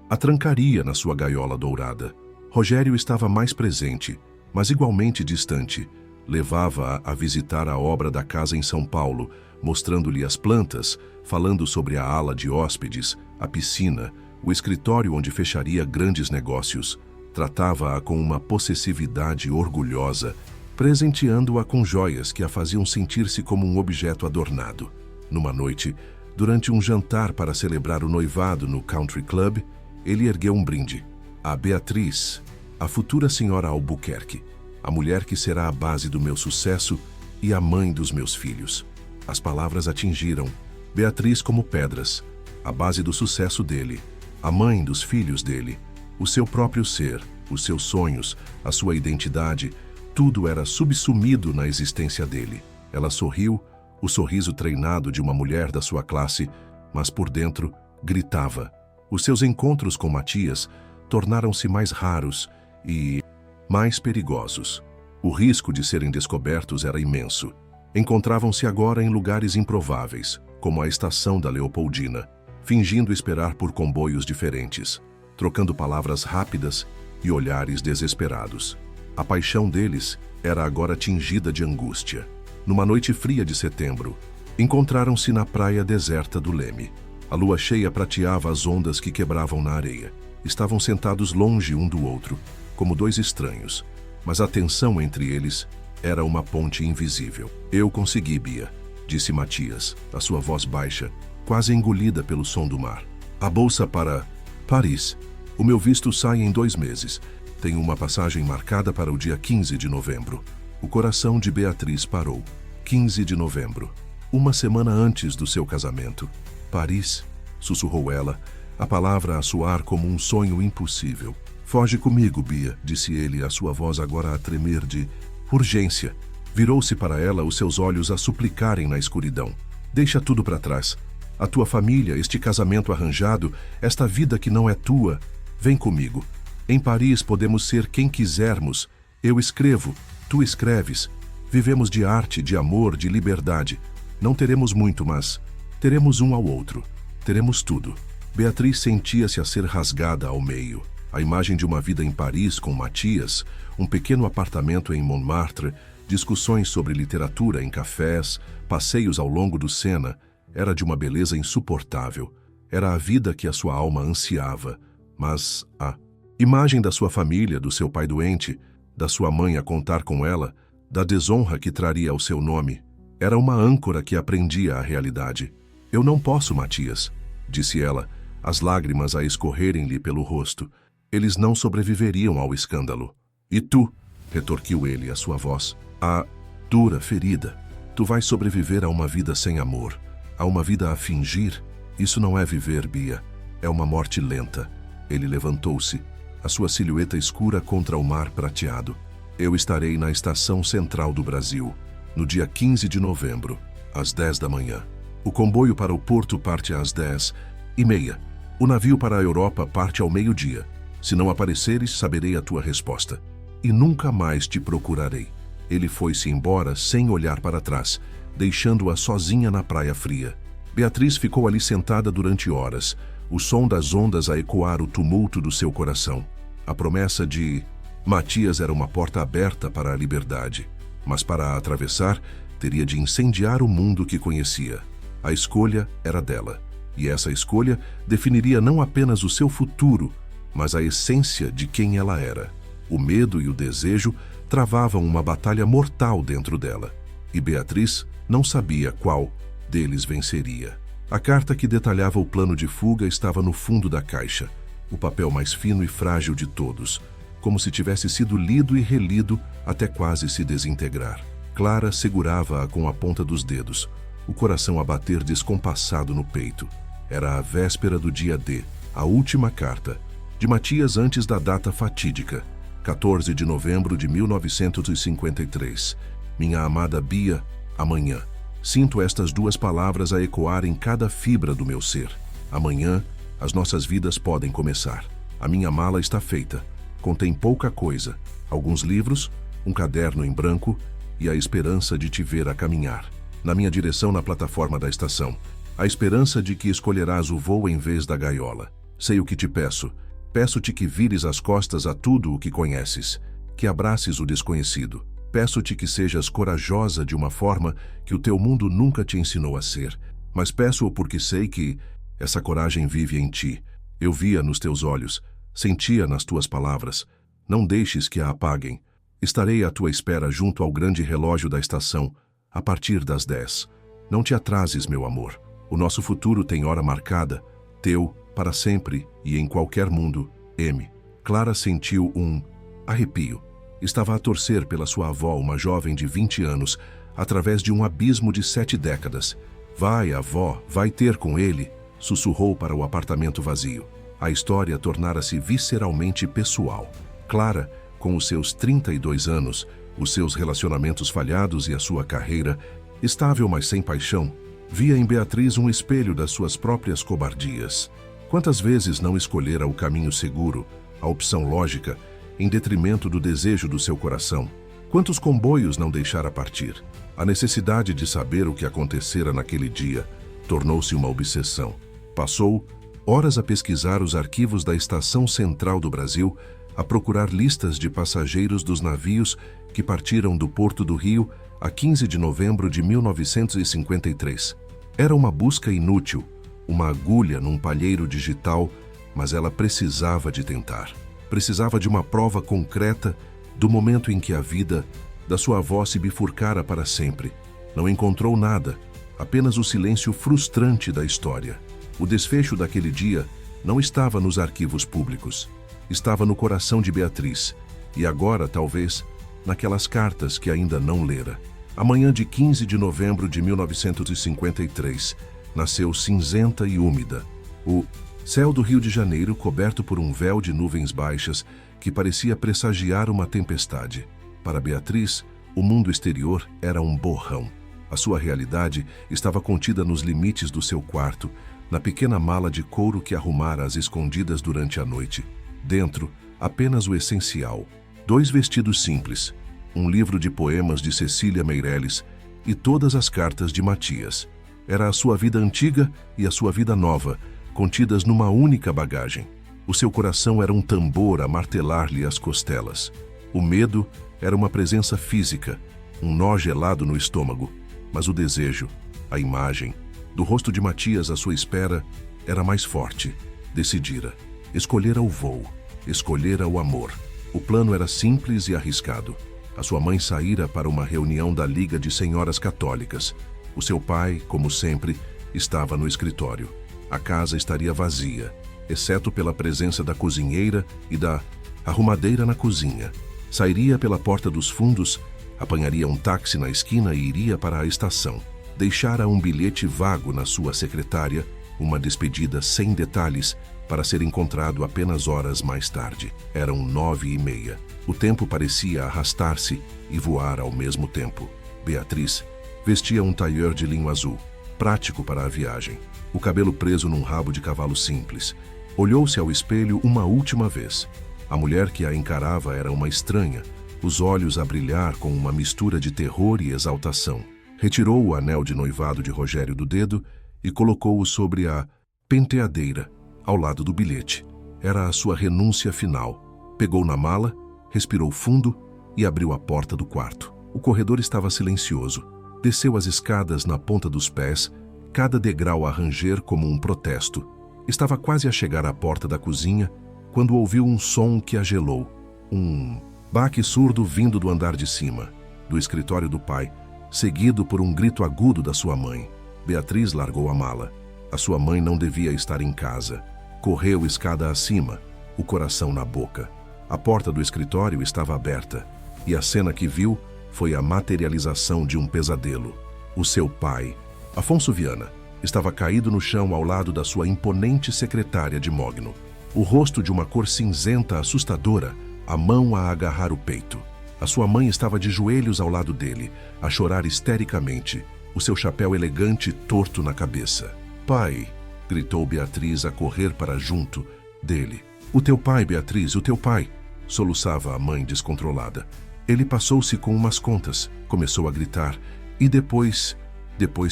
a trancaria na sua gaiola dourada. Rogério estava mais presente, mas igualmente distante, Levava-a a visitar a obra da casa em São Paulo, mostrando-lhe as plantas, falando sobre a ala de hóspedes, a piscina, o escritório onde fecharia grandes negócios. Tratava-a com uma possessividade orgulhosa, presenteando-a com joias que a faziam sentir-se como um objeto adornado. Numa noite, durante um jantar para celebrar o noivado no Country Club, ele ergueu um brinde. A Beatriz, a futura senhora Albuquerque, a mulher que será a base do meu sucesso e a mãe dos meus filhos. As palavras atingiram Beatriz como pedras, a base do sucesso dele, a mãe dos filhos dele, o seu próprio ser, os seus sonhos, a sua identidade, tudo era subsumido na existência dele. Ela sorriu, o sorriso treinado de uma mulher da sua classe, mas por dentro gritava. Os seus encontros com Matias tornaram-se mais raros e mais perigosos. O risco de serem descobertos era imenso. Encontravam-se agora em lugares improváveis, como a estação da Leopoldina, fingindo esperar por comboios diferentes, trocando palavras rápidas e olhares desesperados. A paixão deles era agora tingida de angústia. Numa noite fria de setembro, encontraram-se na praia deserta do Leme. A lua cheia prateava as ondas que quebravam na areia. Estavam sentados longe um do outro, como dois estranhos, mas a tensão entre eles era uma ponte invisível. Eu consegui, Bia, disse Matias, a sua voz baixa, quase engolida pelo som do mar. A bolsa para Paris. O meu visto sai em 2 meses. Tenho uma passagem marcada para o dia 15 de novembro. O coração de Beatriz parou. 15 de novembro. Uma semana antes do seu casamento. Paris, sussurrou ela, a palavra a soar como um sonho impossível. Foge comigo, Bia, disse ele, a sua voz agora a tremer de urgência. Virou-se para ela, os seus olhos a suplicarem na escuridão. Deixa tudo para trás. A tua família, este casamento arranjado, esta vida que não é tua. Vem comigo. Em Paris podemos ser quem quisermos. Eu escrevo, tu escreves. Vivemos de arte, de amor, de liberdade. Não teremos muito, mas teremos um ao outro. Teremos tudo. Beatriz sentia-se a ser rasgada ao meio. A imagem de uma vida em Paris com Matias, um pequeno apartamento em Montmartre, discussões sobre literatura em cafés, passeios ao longo do Sena, era de uma beleza insuportável. Era a vida que a sua alma ansiava. Mas a imagem da sua família, do seu pai doente, da sua mãe a contar com ela, da desonra que traria ao seu nome, era uma âncora que aprendia a realidade. Eu não posso, Matias, disse ela, as lágrimas a escorrerem-lhe pelo rosto. Eles não sobreviveriam ao escândalo. E tu, retorquiu ele, a sua voz, a dura ferida. Tu vais sobreviver a uma vida sem amor, a uma vida a fingir. Isso não é viver, Bia. É uma morte lenta. Ele levantou-se, a sua silhueta escura contra o mar prateado. Eu estarei na estação central do Brasil, no dia 15 de novembro, às 10 da manhã. O comboio para o porto parte às 10h30. O navio para a Europa parte ao meio-dia. Se não apareceres, saberei a tua resposta. E nunca mais te procurarei. Ele foi-se embora sem olhar para trás, deixando-a sozinha na praia fria. Beatriz ficou ali sentada durante horas, o som das ondas a ecoar o tumulto do seu coração. A promessa de Matias era uma porta aberta para a liberdade, mas para a atravessar, teria de incendiar o mundo que conhecia. A escolha era dela, e essa escolha definiria não apenas o seu futuro, mas a essência de quem ela era. O medo e o desejo travavam uma batalha mortal dentro dela, e Beatriz não sabia qual deles venceria. A carta que detalhava o plano de fuga estava no fundo da caixa, o papel mais fino e frágil de todos, como se tivesse sido lido e relido até quase se desintegrar. Clara segurava-a com a ponta dos dedos, o coração a bater descompassado no peito. Era a véspera do dia D, a última carta, de Matias antes da data fatídica, 14 de novembro de 1953. Minha amada Bia, amanhã. Sinto estas 2 palavras a ecoar em cada fibra do meu ser. Amanhã, as nossas vidas podem começar. A minha mala está feita. Contém pouca coisa. Alguns livros, um caderno em branco e a esperança de te ver a caminhar. Na minha direção na plataforma da estação. A esperança de que escolherás o voo em vez da gaiola. Sei o que te peço. Peço-te que vires as costas a tudo o que conheces. Que abraces o desconhecido. Peço-te que sejas corajosa de uma forma que o teu mundo nunca te ensinou a ser. Mas peço-o porque sei que essa coragem vive em ti. Eu via nos teus olhos, sentia nas tuas palavras. Não deixes que a apaguem. Estarei à tua espera junto ao grande relógio da estação, a partir das 10. Não te atrases, meu amor. O nosso futuro tem hora marcada, teu, para sempre e em qualquer mundo. M. Clara sentiu um arrepio. Estava a torcer pela sua avó, uma jovem de 20 anos, através de um abismo de 7 décadas. Vai, avó, vai ter com ele, sussurrou para o apartamento vazio. A história tornara-se visceralmente pessoal. Clara, com os seus 32 anos, os seus relacionamentos falhados e a sua carreira, estável mas sem paixão, via em Beatriz um espelho das suas próprias cobardias. Quantas vezes não escolhera o caminho seguro, a opção lógica, em detrimento do desejo do seu coração? Quantos comboios não deixara partir? A necessidade de saber o que acontecera naquele dia tornou-se uma obsessão. Passou horas a pesquisar os arquivos da Estação Central do Brasil, a procurar listas de passageiros dos navios que partiram do Porto do Rio a 15 de novembro de 1953. Era uma busca inútil, uma agulha num palheiro digital, mas ela precisava de tentar. Precisava de uma prova concreta do momento em que a vida da sua avó se bifurcara para sempre. Não encontrou nada, apenas o silêncio frustrante da história. O desfecho daquele dia não estava nos arquivos públicos. Estava no coração de Beatriz, e agora, talvez, naquelas cartas que ainda não lera. A manhã de 15 de novembro de 1953, nasceu cinzenta e úmida. O céu do Rio de Janeiro coberto por um véu de nuvens baixas que parecia pressagiar uma tempestade. Para Beatriz, o mundo exterior era um borrão. A sua realidade estava contida nos limites do seu quarto, na pequena mala de couro que arrumara às escondidas durante a noite. Dentro, apenas o essencial. 2 vestidos simples, um livro de poemas de Cecília Meirelles e todas as cartas de Matias. Era a sua vida antiga e a sua vida nova, contidas numa única bagagem. O seu coração era um tambor a martelar-lhe as costelas. O medo era uma presença física, um nó gelado no estômago, mas o desejo, a imagem, do rosto de Matias à sua espera, era mais forte. Decidira. Escolhera o voo, escolhera o amor. O plano era simples e arriscado. A sua mãe saíra para uma reunião da Liga de Senhoras Católicas. O seu pai, como sempre, estava no escritório. A casa estaria vazia, exceto pela presença da cozinheira e da arrumadeira na cozinha. Sairia pela porta dos fundos, apanharia um táxi na esquina e iria para a estação. Deixara um bilhete vago na sua secretária, uma despedida sem detalhes, para ser encontrado apenas horas mais tarde. Eram 9h30. O tempo parecia arrastar-se e voar ao mesmo tempo. Beatriz vestia um tailleur de linho azul, prático para a viagem, o cabelo preso num rabo de cavalo simples. Olhou-se ao espelho uma última vez. A mulher que a encarava era uma estranha, os olhos a brilhar com uma mistura de terror e exaltação. Retirou o anel de noivado de Rogério do dedo e colocou-o sobre a penteadeira, ao lado do bilhete. Era a sua renúncia final. Pegou na mala, respirou fundo e abriu a porta do quarto. O corredor estava silencioso. Desceu as escadas na ponta dos pés, cada degrau a ranger como um protesto. Estava quase a chegar à porta da cozinha, quando ouviu um som que a gelou. Um baque surdo vindo do andar de cima, do escritório do pai, seguido por um grito agudo da sua mãe. Beatriz largou a mala. A sua mãe não devia estar em casa. Correu escada acima, o coração na boca. A porta do escritório estava aberta, e a cena que viu foi a materialização de um pesadelo. O seu pai, Afonso Viana, estava caído no chão ao lado da sua imponente secretária de mogno. O rosto de uma cor cinzenta assustadora, a mão a agarrar o peito. A sua mãe estava de joelhos ao lado dele, a chorar histericamente, o seu chapéu elegante torto na cabeça. "Pai!" gritou Beatriz a correr para junto dele. "O teu pai, Beatriz, o teu pai!" soluçava a mãe descontrolada. Ele passou-se com umas contas, começou a gritar, e depois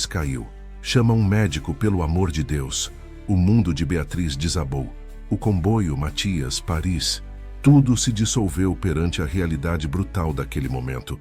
caiu. "Chama um médico, pelo amor de Deus!" O mundo de Beatriz desabou. O comboio, Matias, Paris, tudo se dissolveu perante a realidade brutal daquele momento.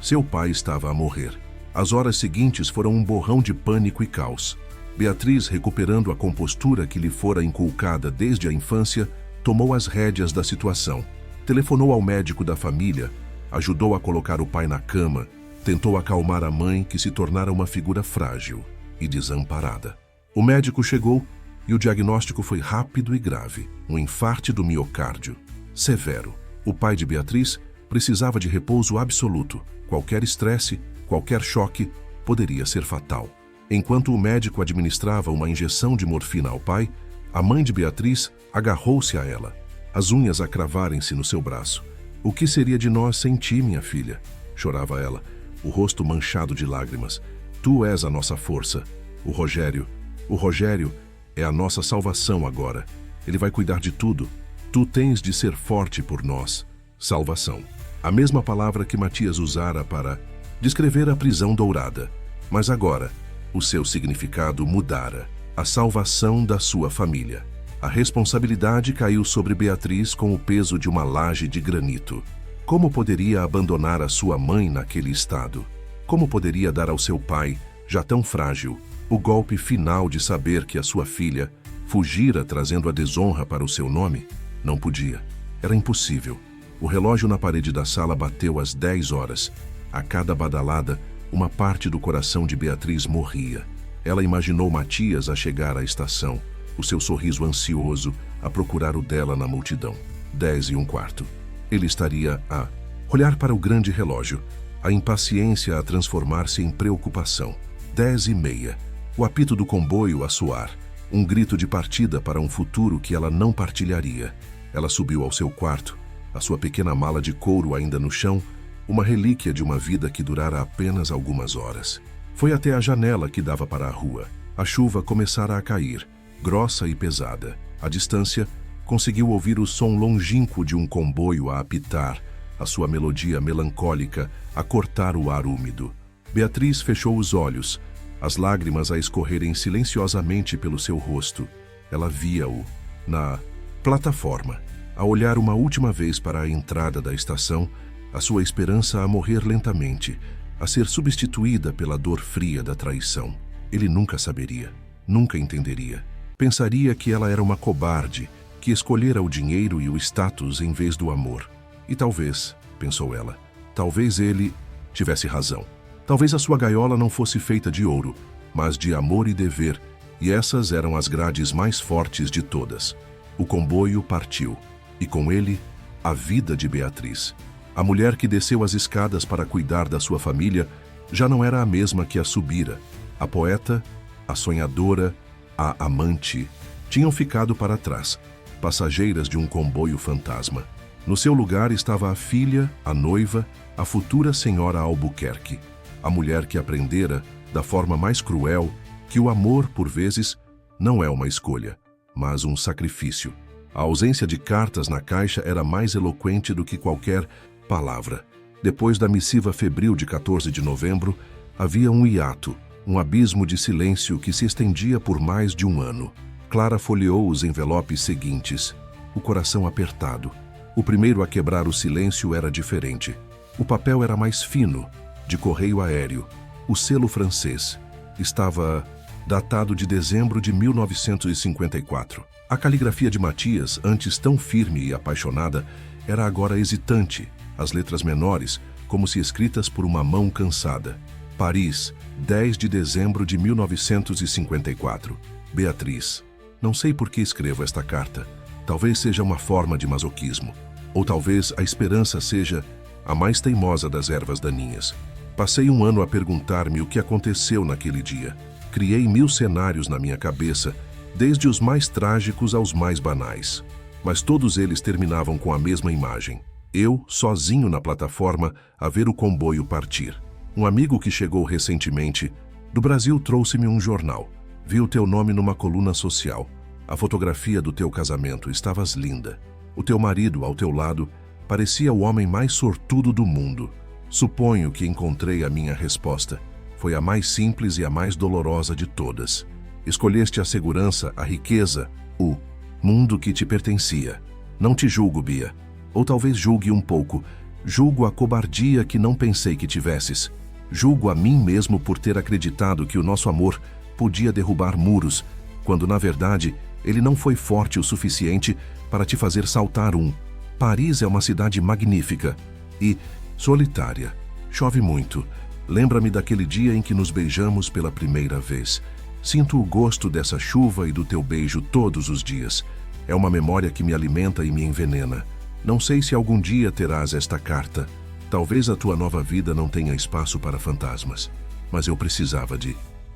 Seu pai estava a morrer. As horas seguintes foram um borrão de pânico e caos. Beatriz, recuperando a compostura que lhe fora inculcada desde a infância, tomou as rédeas da situação. Telefonou ao médico da família, ajudou a colocar o pai na cama, tentou acalmar a mãe, que se tornara uma figura frágil e desamparada. O médico chegou e o diagnóstico foi rápido e grave: um infarte do miocárdio severo. O pai de Beatriz precisava de repouso absoluto. Qualquer estresse, qualquer choque poderia ser fatal. Enquanto o médico administrava uma injeção de morfina ao pai, a mãe de Beatriz agarrou-se a ela, as unhas a cravarem-se no seu braço. "O que seria de nós sem ti, minha filha?" chorava ela, o rosto manchado de lágrimas. "Tu és a nossa força. O Rogério é a nossa salvação agora. Ele vai cuidar de tudo. Tu tens de ser forte por nós." Salvação. A mesma palavra que Matias usara para descrever a prisão dourada. Mas agora, o seu significado mudara. A salvação da sua família. A responsabilidade caiu sobre Beatriz com o peso de uma laje de granito. Como poderia abandonar a sua mãe naquele estado? Como poderia dar ao seu pai, já tão frágil, o golpe final de saber que a sua filha fugira trazendo a desonra para o seu nome? Não podia. Era impossível. O relógio na parede da sala bateu às 10 horas. A cada badalada, uma parte do coração de Beatriz morria. Ela imaginou Matias a chegar à estação, o seu sorriso ansioso a procurar o dela na multidão. 10:15. Ele estaria a olhar para o grande relógio, a impaciência a transformar-se em preocupação. 10:30. O apito do comboio a soar, um grito de partida para um futuro que ela não partilharia. Ela subiu ao seu quarto, a sua pequena mala de couro ainda no chão, uma relíquia de uma vida que durara apenas algumas horas. Foi até a janela que dava para a rua. A chuva começara a cair, grossa e pesada. À distância, conseguiu ouvir o som longínquo de um comboio a apitar, a sua melodia melancólica a cortar o ar úmido. Beatriz fechou os olhos, as lágrimas a escorrerem silenciosamente pelo seu rosto. Ela via-o na plataforma, a olhar uma última vez para a entrada da estação, a sua esperança a morrer lentamente, a ser substituída pela dor fria da traição. Ele nunca saberia, nunca entenderia. Pensaria que ela era uma cobarde, que escolhera o dinheiro e o status em vez do amor. E talvez, pensou ela, talvez ele tivesse razão. Talvez a sua gaiola não fosse feita de ouro, mas de amor e dever, e essas eram as grades mais fortes de todas. O comboio partiu, e com ele, a vida de Beatriz. A mulher que desceu as escadas para cuidar da sua família já não era a mesma que a subira. A poeta, a sonhadora, a amante, tinham ficado para trás, passageiras de um comboio fantasma. No seu lugar estava a filha, a noiva, a futura senhora Albuquerque, a mulher que aprendera, da forma mais cruel, que o amor, por vezes, não é uma escolha, mas um sacrifício. A ausência de cartas na caixa era mais eloquente do que qualquer palavra. Depois da missiva febril de 14 de novembro, havia um hiato, um abismo de silêncio que se estendia por mais de um ano. Clara folheou os envelopes seguintes, o coração apertado. O primeiro a quebrar o silêncio era diferente. O papel era mais fino, de correio aéreo. O selo francês estava datado de dezembro de 1954. A caligrafia de Matias, antes tão firme e apaixonada, era agora hesitante, as letras menores, como se escritas por uma mão cansada. Paris, 10 de dezembro de 1954. Beatriz. Não sei por que escrevo esta carta. Talvez seja uma forma de masoquismo. Ou talvez a esperança seja a mais teimosa das ervas daninhas. Passei um ano a perguntar-me o que aconteceu naquele dia. Criei 1000 cenários na minha cabeça, desde os mais trágicos aos mais banais. Mas todos eles terminavam com a mesma imagem. Eu, sozinho na plataforma, a ver o comboio partir. Um amigo que chegou recentemente do Brasil trouxe-me um jornal. Vi o teu nome numa coluna social. A fotografia do teu casamento, estavas linda. O teu marido, ao teu lado, parecia o homem mais sortudo do mundo. Suponho que encontrei a minha resposta. Foi a mais simples e a mais dolorosa de todas. Escolheste a segurança, a riqueza, o mundo que te pertencia. Não te julgo, Bia. Ou talvez julgue um pouco, Julgo a cobardia que não pensei que tivesses. Julgo a mim mesmo por ter acreditado que o nosso amor podia derrubar muros, quando na verdade ele não foi forte o suficiente para te fazer saltar um. Paris é uma cidade magnífica e solitária. Chove muito. Lembra-me daquele dia em que nos beijamos pela primeira vez. Sinto o gosto dessa chuva e do teu beijo todos os dias. É uma memória que me alimenta e me envenena. Não sei se algum dia terás esta carta. Talvez a tua nova vida não tenha espaço para fantasmas. Mas eu precisava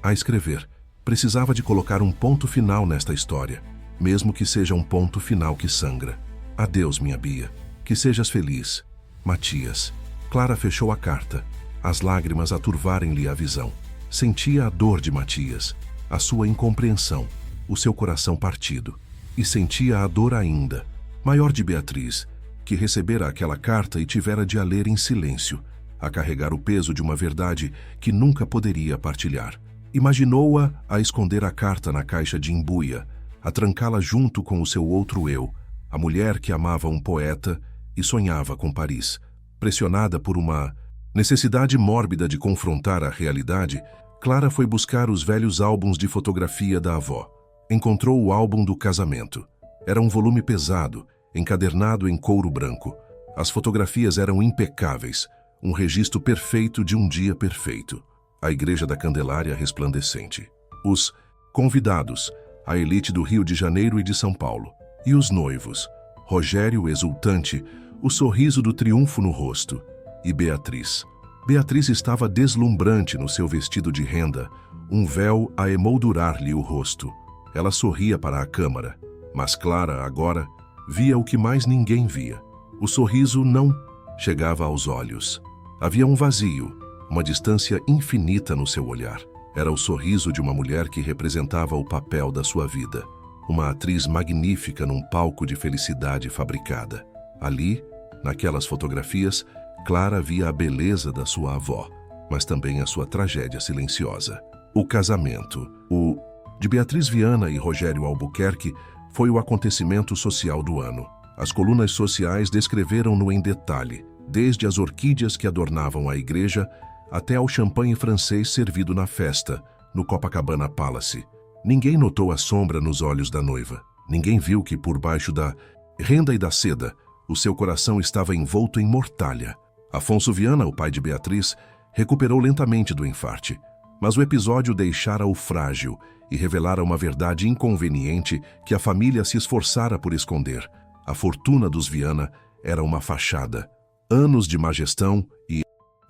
a escrever. Precisava de colocar um ponto final nesta história, mesmo que seja um ponto final que sangra. Adeus, minha Bia. Que sejas feliz. Matias. Clara fechou a carta. As lágrimas a turvarem-lhe a visão. Sentia a dor de Matias, a sua incompreensão, o seu coração partido. E sentia a dor ainda, maior de Beatriz, que recebera aquela carta e tivera de a ler em silêncio, a carregar o peso de uma verdade que nunca poderia partilhar. Imaginou-a a esconder a carta na caixa de embuia, a trancá-la junto com o seu outro eu, a mulher que amava um poeta e sonhava com Paris. Pressionada por uma necessidade mórbida de confrontar a realidade, Clara foi buscar os velhos álbuns de fotografia da avó. Encontrou o álbum do casamento. Era um volume pesado, encadernado em couro branco. As fotografias eram impecáveis, um registro perfeito de um dia perfeito. A igreja da Candelária resplandecente. Os convidados, a elite do Rio de Janeiro e de São Paulo. E os noivos, Rogério exultante, o sorriso do triunfo no rosto. E Beatriz. Beatriz estava deslumbrante no seu vestido de renda, um véu a emoldurar-lhe o rosto. Ela sorria para a câmara, mas Clara, agora, via o que mais ninguém via. O sorriso não chegava aos olhos. Havia um vazio, uma distância infinita no seu olhar. Era o sorriso de uma mulher que representava o papel da sua vida. Uma atriz magnífica num palco de felicidade fabricada. Ali, naquelas fotografias, Clara via a beleza da sua avó, mas também a sua tragédia silenciosa. O casamento, de Beatriz Viana e Rogério Albuquerque, foi o acontecimento social do ano. As colunas sociais descreveram-no em detalhe, desde as orquídeas que adornavam a igreja até ao champanhe francês servido na festa, no Copacabana Palace. Ninguém notou a sombra nos olhos da noiva. Ninguém viu que por baixo da renda e da seda, o seu coração estava envolto em mortalha. Afonso Viana, o pai de Beatriz, recuperou lentamente do infarte, mas o episódio deixara-o frágil e revelara uma verdade inconveniente que a família se esforçara por esconder. A fortuna dos Viana era uma fachada. Anos de má gestão e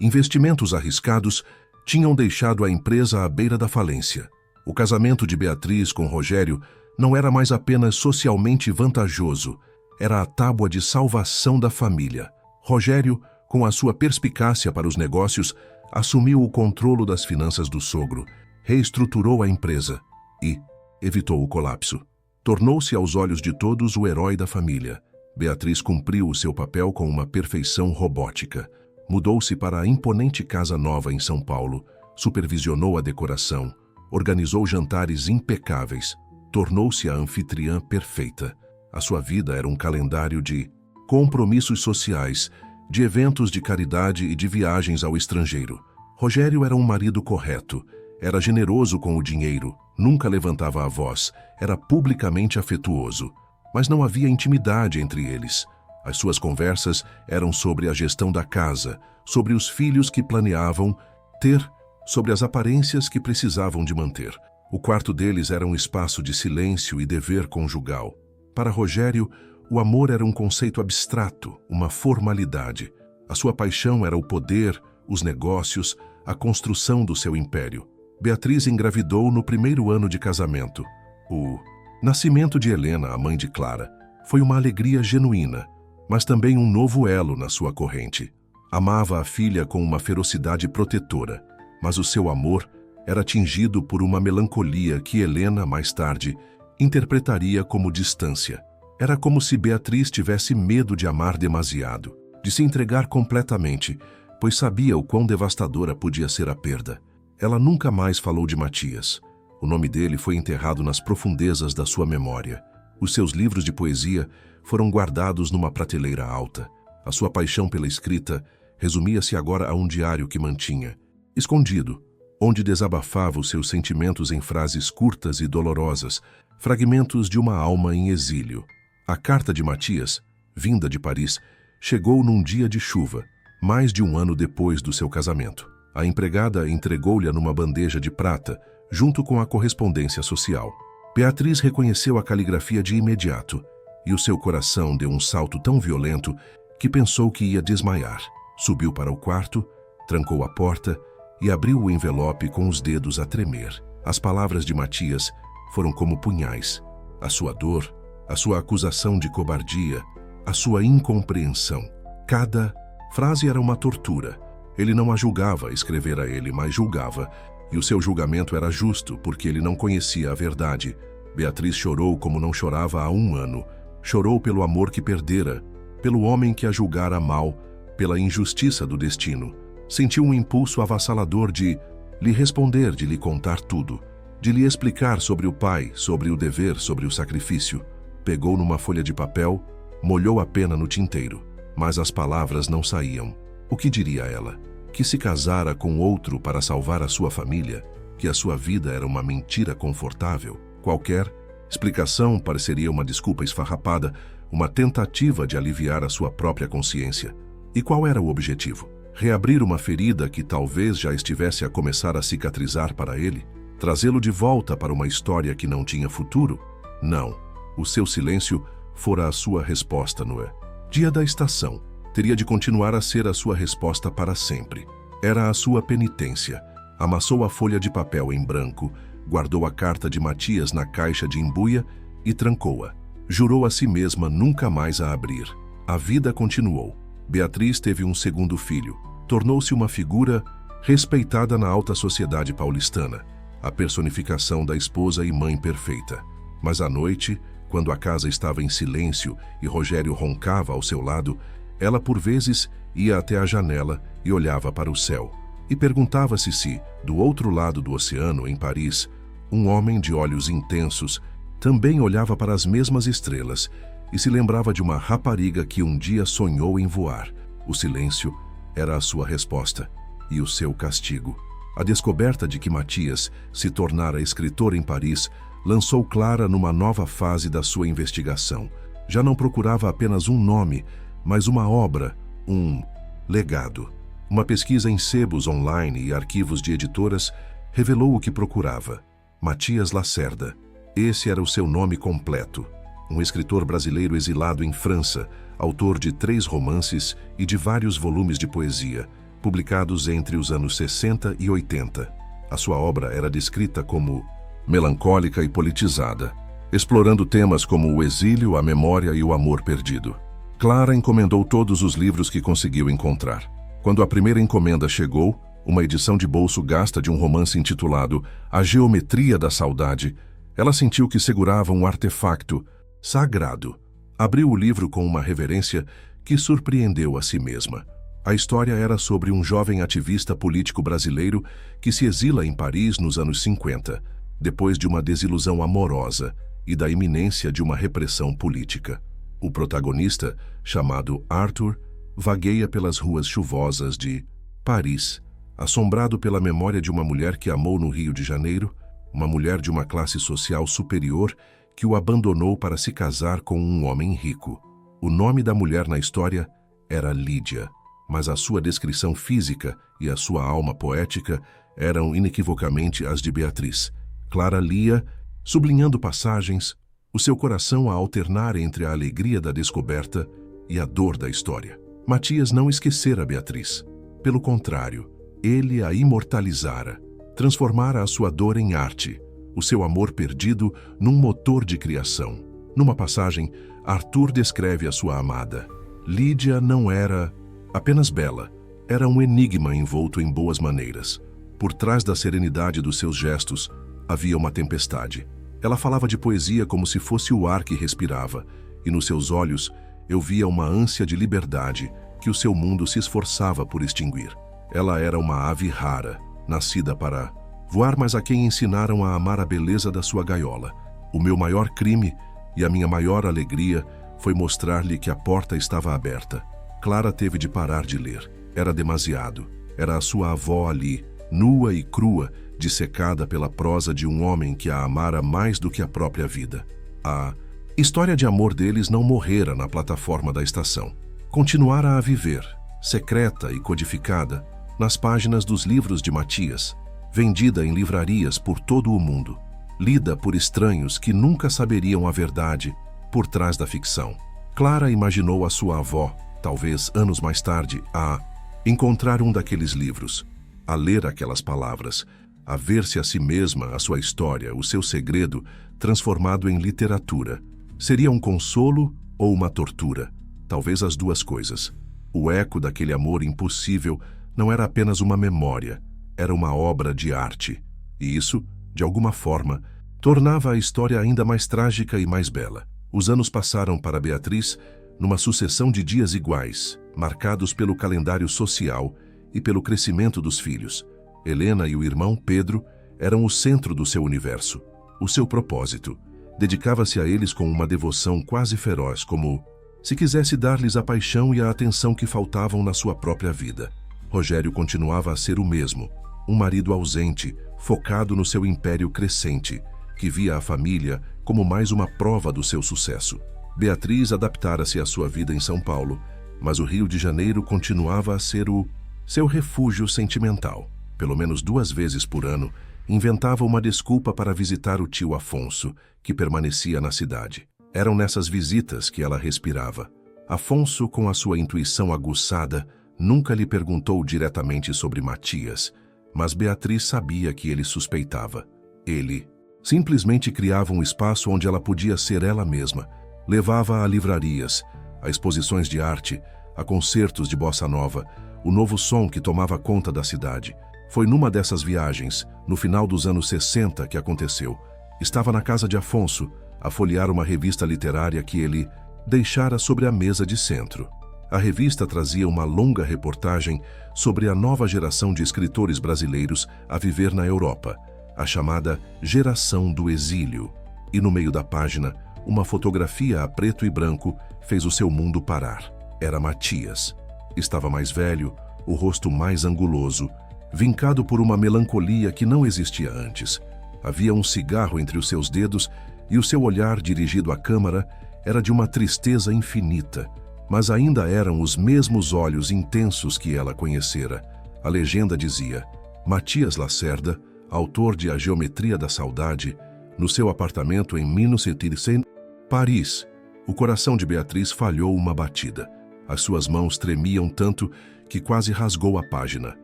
investimentos arriscados tinham deixado a empresa à beira da falência. O casamento de Beatriz com Rogério não era mais apenas socialmente vantajoso, era a tábua de salvação da família. Rogério, com a sua perspicácia para os negócios, assumiu o controle das finanças do sogro, reestruturou a empresa e evitou o colapso. Tornou-se aos olhos de todos o herói da família. Beatriz cumpriu o seu papel com uma perfeição robótica. Mudou-se para a imponente casa nova em São Paulo, supervisionou a decoração, organizou jantares impecáveis, tornou-se a anfitriã perfeita. A sua vida era um calendário de compromissos sociais, de eventos de caridade e de viagens ao estrangeiro. Rogério era um marido correto, era generoso com o dinheiro, nunca levantava a voz, era publicamente afetuoso. Mas não havia intimidade entre eles. As suas conversas eram sobre a gestão da casa, sobre os filhos que planeavam ter, sobre as aparências que precisavam de manter. O quarto deles era um espaço de silêncio e dever conjugal. Para Rogério, o amor era um conceito abstrato, uma formalidade. A sua paixão era o poder, os negócios, a construção do seu império. Beatriz engravidou no primeiro ano de casamento. O nascimento de Helena, a mãe de Clara, foi uma alegria genuína, mas também um novo elo na sua corrente. Amava a filha com uma ferocidade protetora, mas o seu amor era tingido por uma melancolia que Helena, mais tarde, interpretaria como distância. Era como se Beatriz tivesse medo de amar demasiado, de se entregar completamente, pois sabia o quão devastadora podia ser a perda. Ela nunca mais falou de Matias. O nome dele foi enterrado nas profundezas da sua memória. Os seus livros de poesia foram guardados numa prateleira alta. A sua paixão pela escrita resumia-se agora a um diário que mantinha, escondido, onde desabafava os seus sentimentos em frases curtas e dolorosas, fragmentos de uma alma em exílio. A carta de Matias, vinda de Paris, chegou num dia de chuva, mais de um ano depois do seu casamento. A empregada entregou-lhe numa bandeja de prata, junto com a correspondência social. Beatriz reconheceu a caligrafia de imediato, e o seu coração deu um salto tão violento que pensou que ia desmaiar. Subiu para o quarto, trancou a porta e abriu o envelope com os dedos a tremer. As palavras de Matias foram como punhais. A sua dor, a sua acusação de cobardia, a sua incompreensão. Cada frase era uma tortura. Ele não a julgava escrever a ele, mas julgava, e o seu julgamento era justo, porque ele não conhecia a verdade. Beatriz chorou como não chorava há um ano. Chorou pelo amor que perdera, pelo homem que a julgara mal, pela injustiça do destino. Sentiu um impulso avassalador de lhe responder, de lhe contar tudo, de lhe explicar sobre o pai, sobre o dever, sobre o sacrifício. Pegou numa folha de papel, molhou a pena no tinteiro, mas as palavras não saíam. O que diria ela? Que se casara com outro para salvar a sua família, que a sua vida era uma mentira confortável. Qualquer explicação pareceria uma desculpa esfarrapada, uma tentativa de aliviar a sua própria consciência. E qual era o objetivo? Reabrir uma ferida que talvez já estivesse a começar a cicatrizar para ele? Trazê-lo de volta para uma história que não tinha futuro? Não. O seu silêncio fora a sua resposta no dia da estação. Teria de continuar a ser a sua resposta para sempre. Era a sua penitência. Amassou a folha de papel em branco, guardou a carta de Matias na caixa de embuia e trancou-a. Jurou a si mesma nunca mais a abrir. A vida continuou. Beatriz teve um segundo filho. Tornou-se uma figura respeitada na alta sociedade paulistana, a personificação da esposa e mãe perfeita. Mas à noite, quando a casa estava em silêncio e Rogério roncava ao seu lado, ela por vezes ia até a janela e olhava para o céu. E perguntava-se se, do outro lado do oceano, em Paris, um homem de olhos intensos também olhava para as mesmas estrelas e se lembrava de uma rapariga que um dia sonhou em voar. O silêncio era a sua resposta e o seu castigo. A descoberta de que Matias se tornara escritor em Paris lançou Clara numa nova fase da sua investigação. Já não procurava apenas um nome, mas uma obra, um legado. Uma pesquisa em sebos online e arquivos de editoras revelou o que procurava. Matias Lacerda. Esse era o seu nome completo. Um escritor brasileiro exilado em França, autor de 3 romances e de vários volumes de poesia, publicados entre os anos 60 e 80. A sua obra era descrita como melancólica e politizada, explorando temas como o exílio, a memória e o amor perdido. Clara encomendou todos os livros que conseguiu encontrar. Quando a primeira encomenda chegou, uma edição de bolso gasta de um romance intitulado A Geometria da Saudade, ela sentiu que segurava um artefacto sagrado. Abriu o livro com uma reverência que surpreendeu a si mesma. A história era sobre um jovem ativista político brasileiro que se exila em Paris nos anos 50, depois de uma desilusão amorosa e da iminência de uma repressão política. O protagonista, chamado Arthur, vagueia pelas ruas chuvosas de Paris, assombrado pela memória de uma mulher que amou no Rio de Janeiro, uma mulher de uma classe social superior que o abandonou para se casar com um homem rico. O nome da mulher na história era Lídia, mas a sua descrição física e a sua alma poética eram inequivocamente as de Beatriz. Clara lia, sublinhando passagens, o seu coração a alternar entre a alegria da descoberta e a dor da história. Matias não esquecera Beatriz. Pelo contrário, ele a imortalizara, transformara a sua dor em arte, o seu amor perdido num motor de criação. Numa passagem, Arthur descreve a sua amada. Lídia não era apenas bela, era um enigma envolto em boas maneiras. Por trás da serenidade dos seus gestos, havia uma tempestade. Ela falava de poesia como se fosse o ar que respirava, e nos seus olhos eu via uma ânsia de liberdade que o seu mundo se esforçava por extinguir. Ela era uma ave rara, nascida para voar, mas a quem ensinaram a amar a beleza da sua gaiola. O meu maior crime e a minha maior alegria foi mostrar-lhe que a porta estava aberta. Clara teve de parar de ler. Era demasiado. Era a sua avó ali, nua e crua, dissecada pela prosa de um homem que a amara mais do que a própria vida. A história de amor deles não morrera na plataforma da estação. Continuara a viver, secreta e codificada, nas páginas dos livros de Matias, vendida em livrarias por todo o mundo, lida por estranhos que nunca saberiam a verdade por trás da ficção. Clara imaginou a sua avó, talvez anos mais tarde, a encontrar um daqueles livros, a ler aquelas palavras, a ver-se a si mesma, a sua história, o seu segredo, transformado em literatura. Seria um consolo ou uma tortura? Talvez as duas coisas. O eco daquele amor impossível não era apenas uma memória, era uma obra de arte. E isso, de alguma forma, tornava a história ainda mais trágica e mais bela. Os anos passaram para Beatriz numa sucessão de dias iguais, marcados pelo calendário social e pelo crescimento dos filhos. Helena e o irmão Pedro eram o centro do seu universo, o seu propósito. Dedicava-se a eles com uma devoção quase feroz, como se quisesse dar-lhes a paixão e a atenção que faltavam na sua própria vida. Rogério continuava a ser o mesmo, um marido ausente, focado no seu império crescente, que via a família como mais uma prova do seu sucesso. Beatriz adaptara-se à sua vida em São Paulo, mas o Rio de Janeiro continuava a ser o seu refúgio sentimental. Pelo menos 2 vezes por ano, inventava uma desculpa para visitar o tio Afonso, que permanecia na cidade. Eram nessas visitas que ela respirava. Afonso, com a sua intuição aguçada, nunca lhe perguntou diretamente sobre Matias, mas Beatriz sabia que ele suspeitava. Ele simplesmente criava um espaço onde ela podia ser ela mesma. Levava-a a livrarias, a exposições de arte, a concertos de bossa nova, o novo som que tomava conta da cidade. Foi numa dessas viagens, no final dos anos 60, que aconteceu. Estava na casa de Afonso, a folhear uma revista literária que ele deixara sobre a mesa de centro. A revista trazia uma longa reportagem sobre a nova geração de escritores brasileiros a viver na Europa, a chamada Geração do Exílio. E no meio da página, uma fotografia a preto e branco fez o seu mundo parar. Era Matias. Estava mais velho, o rosto mais anguloso, vincado por uma melancolia que não existia antes. Havia um cigarro entre os seus dedos e o seu olhar dirigido à câmara era de uma tristeza infinita, mas ainda eram os mesmos olhos intensos que ela conhecera. A legenda dizia: Matias Lacerda, autor de A Geometria da Saudade, no seu apartamento em 1900, Paris. O coração de Beatriz falhou uma batida. As suas mãos tremiam tanto que quase rasgou a página.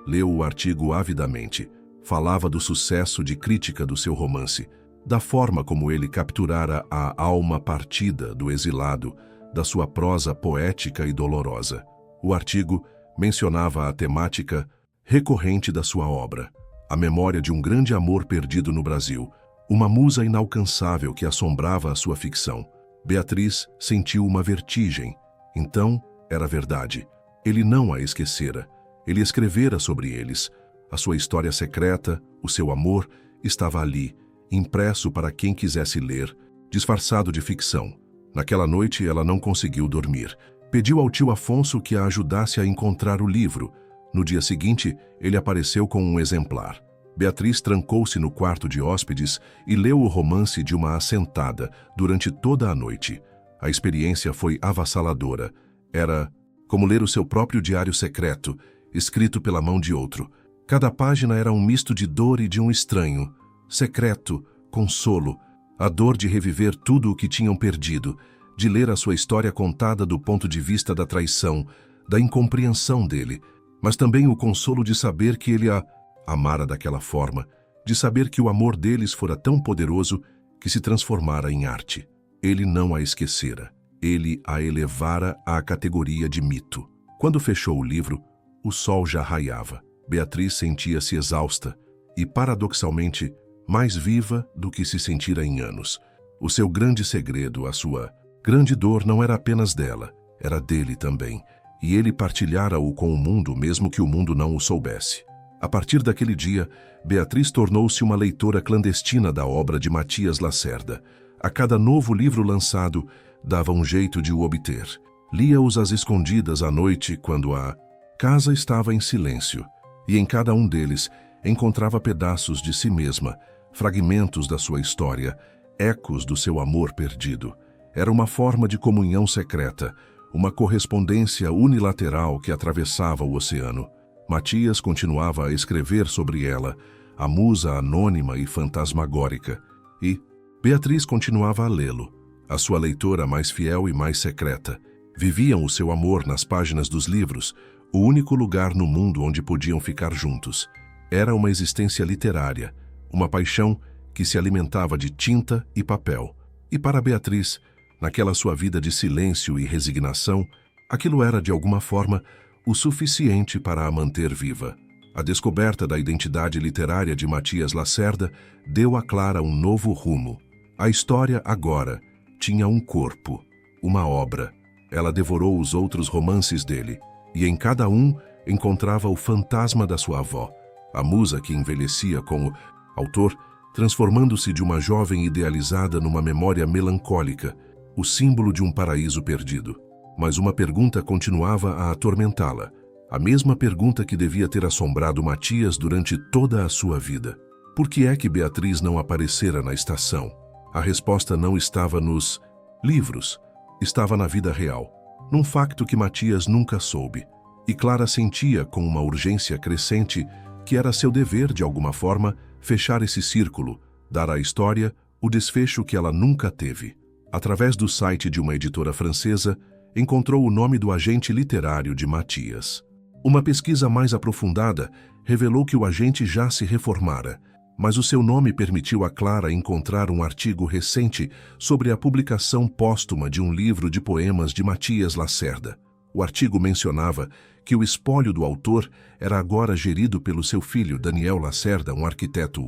Leu o artigo avidamente. Falava do sucesso de crítica do seu romance, da forma como ele capturara a alma partida do exilado, da sua prosa poética e dolorosa. O artigo mencionava a temática recorrente da sua obra, a memória de um grande amor perdido no Brasil, uma musa inalcançável que assombrava a sua ficção. Beatriz sentiu uma vertigem. Então, era verdade. Ele não a esquecera. Ele escrevera sobre eles. A sua história secreta, o seu amor, estava ali, impresso para quem quisesse ler, disfarçado de ficção. Naquela noite ela não conseguiu dormir. Pediu ao tio Afonso que a ajudasse a encontrar o livro. No dia seguinte, ele apareceu com um exemplar. Beatriz trancou-se no quarto de hóspedes e leu o romance de uma assentada durante toda a noite. A experiência foi avassaladora. Era como ler o seu próprio diário secreto, escrito pela mão de outro. Cada página era um misto de dor e de um estranho, secreto, consolo, a dor de reviver tudo o que tinham perdido, de ler a sua história contada do ponto de vista da traição, da incompreensão dele, mas também o consolo de saber que ele a amara daquela forma, de saber que o amor deles fora tão poderoso que se transformara em arte. Ele não a esquecera. Ele a elevara à categoria de mito. Quando fechou o livro, o sol já raiava. Beatriz sentia-se exausta e, paradoxalmente, mais viva do que se sentira em anos. O seu grande segredo, a sua grande dor não era apenas dela, era dele também, e ele partilhara-o com o mundo mesmo que o mundo não o soubesse. A partir daquele dia, Beatriz tornou-se uma leitora clandestina da obra de Matias Lacerda. A cada novo livro lançado, dava um jeito de o obter. Lia-os às escondidas à noite, quando a casa estava em silêncio, e em cada um deles encontrava pedaços de si mesma, fragmentos da sua história, ecos do seu amor perdido. Era uma forma de comunhão secreta, uma correspondência unilateral que atravessava o oceano. Matias continuava a escrever sobre ela, a musa anônima e fantasmagórica, e Beatriz continuava a lê-lo, a sua leitora mais fiel e mais secreta. Viviam o seu amor nas páginas dos livros, o único lugar no mundo onde podiam ficar juntos. Era uma existência literária, uma paixão que se alimentava de tinta e papel. E para Beatriz, naquela sua vida de silêncio e resignação, aquilo era, de alguma forma, o suficiente para a manter viva. A descoberta da identidade literária de Matias Lacerda deu a Clara um novo rumo. A história, agora, tinha um corpo, uma obra. Ela devorou os outros romances dele, e em cada um encontrava o fantasma da sua avó, a musa que envelhecia com o autor, transformando-se de uma jovem idealizada numa memória melancólica, o símbolo de um paraíso perdido. Mas uma pergunta continuava a atormentá-la, a mesma pergunta que devia ter assombrado Matias durante toda a sua vida. Por que é que Beatriz não aparecera na estação? A resposta não estava nos livros, estava na vida real, num facto que Matias nunca soube. E Clara sentia, com uma urgência crescente, que era seu dever, de alguma forma, fechar esse círculo, dar à história o desfecho que ela nunca teve. Através do site de uma editora francesa, encontrou o nome do agente literário de Matias. Uma pesquisa mais aprofundada revelou que o agente já se reformara, mas o seu nome permitiu a Clara encontrar um artigo recente sobre a publicação póstuma de um livro de poemas de Matias Lacerda. O artigo mencionava que o espólio do autor era agora gerido pelo seu filho Daniel Lacerda, um arquiteto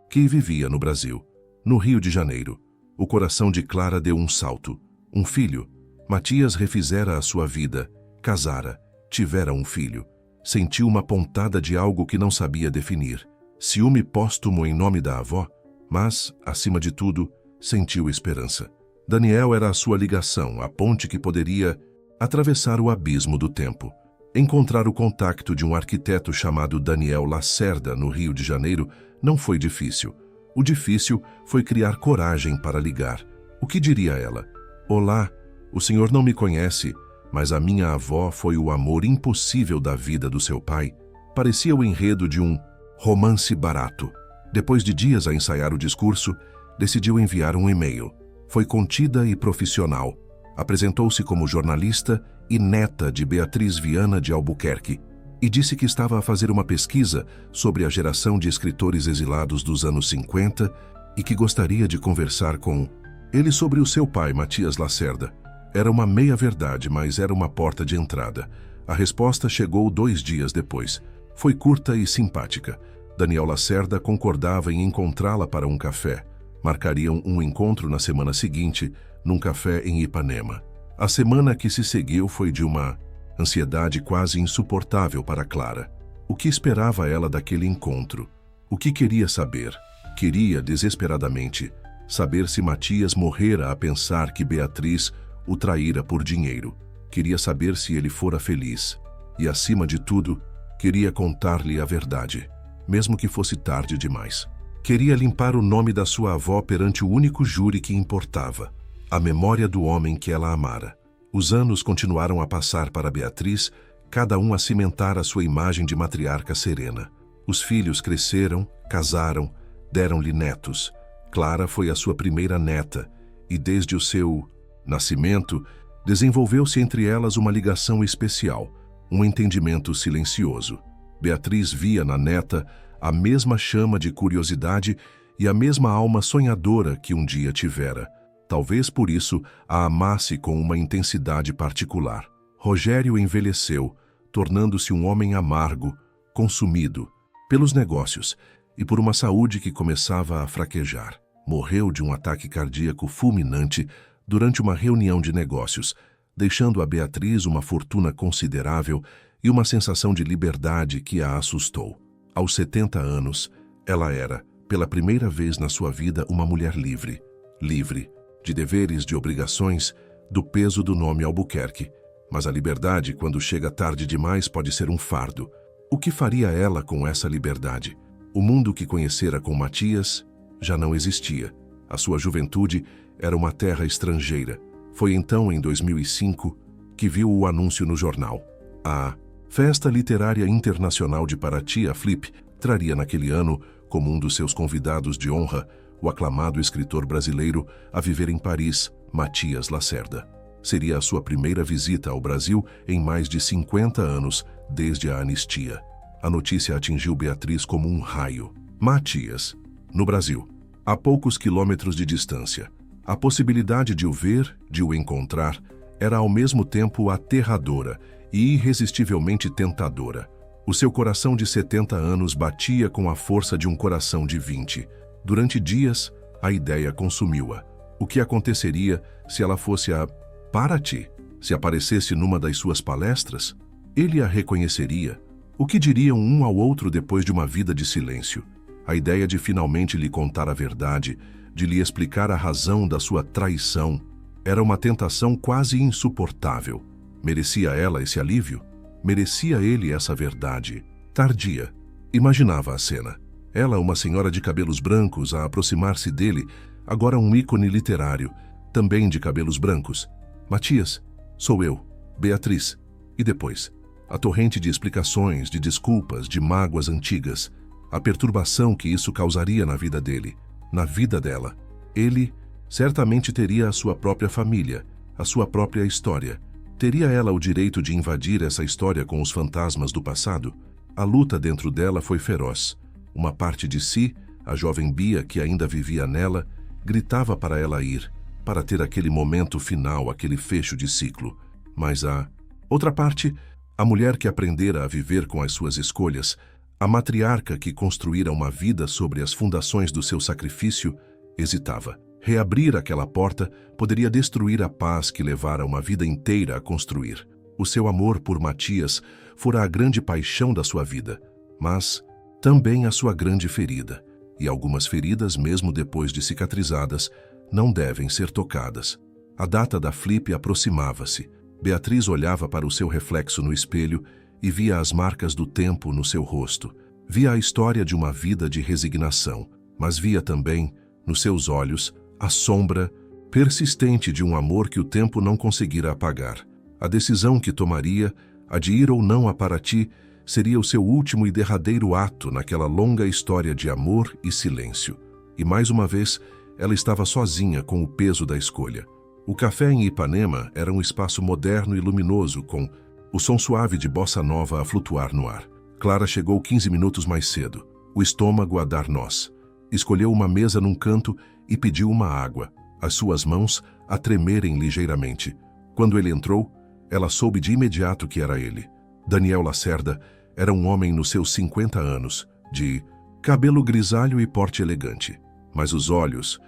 que vivia no Brasil. No Rio de Janeiro, o coração de Clara deu um salto. Um filho. Matias refizera a sua vida, casara, tivera um filho. Sentiu uma pontada de algo que não sabia definir. Ciúme póstumo em nome da avó, mas, acima de tudo, sentiu esperança. Daniel era a sua ligação, a ponte que poderia atravessar o abismo do tempo. Encontrar o contato de um arquiteto chamado Daniel Lacerda no Rio de Janeiro não foi difícil. O difícil foi criar coragem para ligar. O que diria ela? Olá, o senhor não me conhece, mas a minha avó foi o amor impossível da vida do seu pai. Parecia o enredo de um romance barato. Depois de dias a ensaiar o discurso, decidiu enviar um e-mail. Foi contida e profissional. Apresentou-se como jornalista e neta de Beatriz Viana de Albuquerque e disse que estava a fazer uma pesquisa sobre a geração de escritores exilados dos anos 50 e que gostaria de conversar com ele sobre o seu pai, Matias Lacerda. Era uma meia-verdade, mas era uma porta de entrada. A resposta chegou 2 dias depois. Foi curta e simpática. Daniel Lacerda concordava em encontrá-la para um café. Marcariam um encontro na semana seguinte, num café em Ipanema. A semana que se seguiu foi de uma ansiedade quase insuportável para Clara. O que esperava ela daquele encontro? O que queria saber? Queria, desesperadamente, saber se Matias morrera a pensar que Beatriz o traíra por dinheiro. Queria saber se ele fora feliz. E, acima de tudo, queria contar-lhe a verdade, mesmo que fosse tarde demais. Queria limpar o nome da sua avó perante o único júri que importava, a memória do homem que ela amara. Os anos continuaram a passar para Beatriz, cada um a cimentar a sua imagem de matriarca serena. Os filhos cresceram, casaram, deram-lhe netos. Clara foi a sua primeira neta, e desde o seu nascimento, desenvolveu-se entre elas uma ligação especial, um entendimento silencioso. Beatriz via na neta a mesma chama de curiosidade e a mesma alma sonhadora que um dia tivera. Talvez por isso a amasse com uma intensidade particular. Rogério envelheceu, tornando-se um homem amargo, consumido pelos negócios e por uma saúde que começava a fraquejar. Morreu de um ataque cardíaco fulminante durante uma reunião de negócios, deixando a Beatriz uma fortuna considerável e uma sensação de liberdade que a assustou. Aos 70 anos, ela era, pela primeira vez na sua vida, uma mulher livre. Livre de deveres, de obrigações, do peso do nome Albuquerque. Mas a liberdade, quando chega tarde demais, pode ser um fardo. O que faria ela com essa liberdade? O mundo que conhecera com Matias já não existia. A sua juventude era uma terra estrangeira. Foi então, em 2005, que viu o anúncio no jornal. A Festa Literária Internacional de Paraty, a FLIP, traria naquele ano, como um dos seus convidados de honra, o aclamado escritor brasileiro a viver em Paris, Matias Lacerda. Seria a sua primeira visita ao Brasil em mais de 50 anos, desde a anistia. A notícia atingiu Beatriz como um raio. Matias, no Brasil, a poucos quilômetros de distância. A possibilidade de o ver, de o encontrar, era ao mesmo tempo aterradora e irresistivelmente tentadora. O seu coração de 70 anos batia com a força de um coração de 20. Durante dias, a ideia consumiu-a. O que aconteceria se ela fosse a Paraty? Se aparecesse numa das suas palestras? Ele a reconheceria? O que diriam um ao outro depois de uma vida de silêncio? A ideia de finalmente lhe contar a verdade, de lhe explicar a razão da sua traição, era uma tentação quase insuportável. Merecia ela esse alívio? Merecia ele essa verdade? Tardia. Imaginava a cena. Ela, uma senhora de cabelos brancos, a aproximar-se dele, agora um ícone literário, também de cabelos brancos. Matias, sou eu, Beatriz. E depois, a torrente de explicações, de desculpas, de mágoas antigas, a perturbação que isso causaria na vida dele, na vida dela. Ele certamente teria a sua própria família, a sua própria história. Teria ela o direito de invadir essa história com os fantasmas do passado? A luta dentro dela foi feroz. Uma parte de si, a jovem Bia que ainda vivia nela, gritava para ela ir, para ter aquele momento final, aquele fecho de ciclo. Mas a outra parte, a mulher que aprendera a viver com as suas escolhas, a matriarca que construíra uma vida sobre as fundações do seu sacrifício, hesitava. Reabrir aquela porta poderia destruir a paz que levara uma vida inteira a construir. O seu amor por Matias fora a grande paixão da sua vida, mas também a sua grande ferida. E algumas feridas, mesmo depois de cicatrizadas, não devem ser tocadas. A data da FLIP aproximava-se. Beatriz olhava para o seu reflexo no espelho e via as marcas do tempo no seu rosto. Via a história de uma vida de resignação, mas via também, nos seus olhos, a sombra persistente de um amor que o tempo não conseguira apagar. A decisão que tomaria, a de ir ou não a Paraty, seria o seu último e derradeiro ato naquela longa história de amor e silêncio. E mais uma vez, ela estava sozinha com o peso da escolha. O café em Ipanema era um espaço moderno e luminoso, com o som suave de bossa nova a flutuar no ar. Clara chegou 15 minutos mais cedo, o estômago a dar nós. Escolheu uma mesa num canto e pediu uma água, as suas mãos a tremerem ligeiramente. Quando ele entrou, ela soube de imediato que era ele. Daniel Lacerda era um homem nos seus 50 anos, de cabelo grisalho e porte elegante. Mas os olhos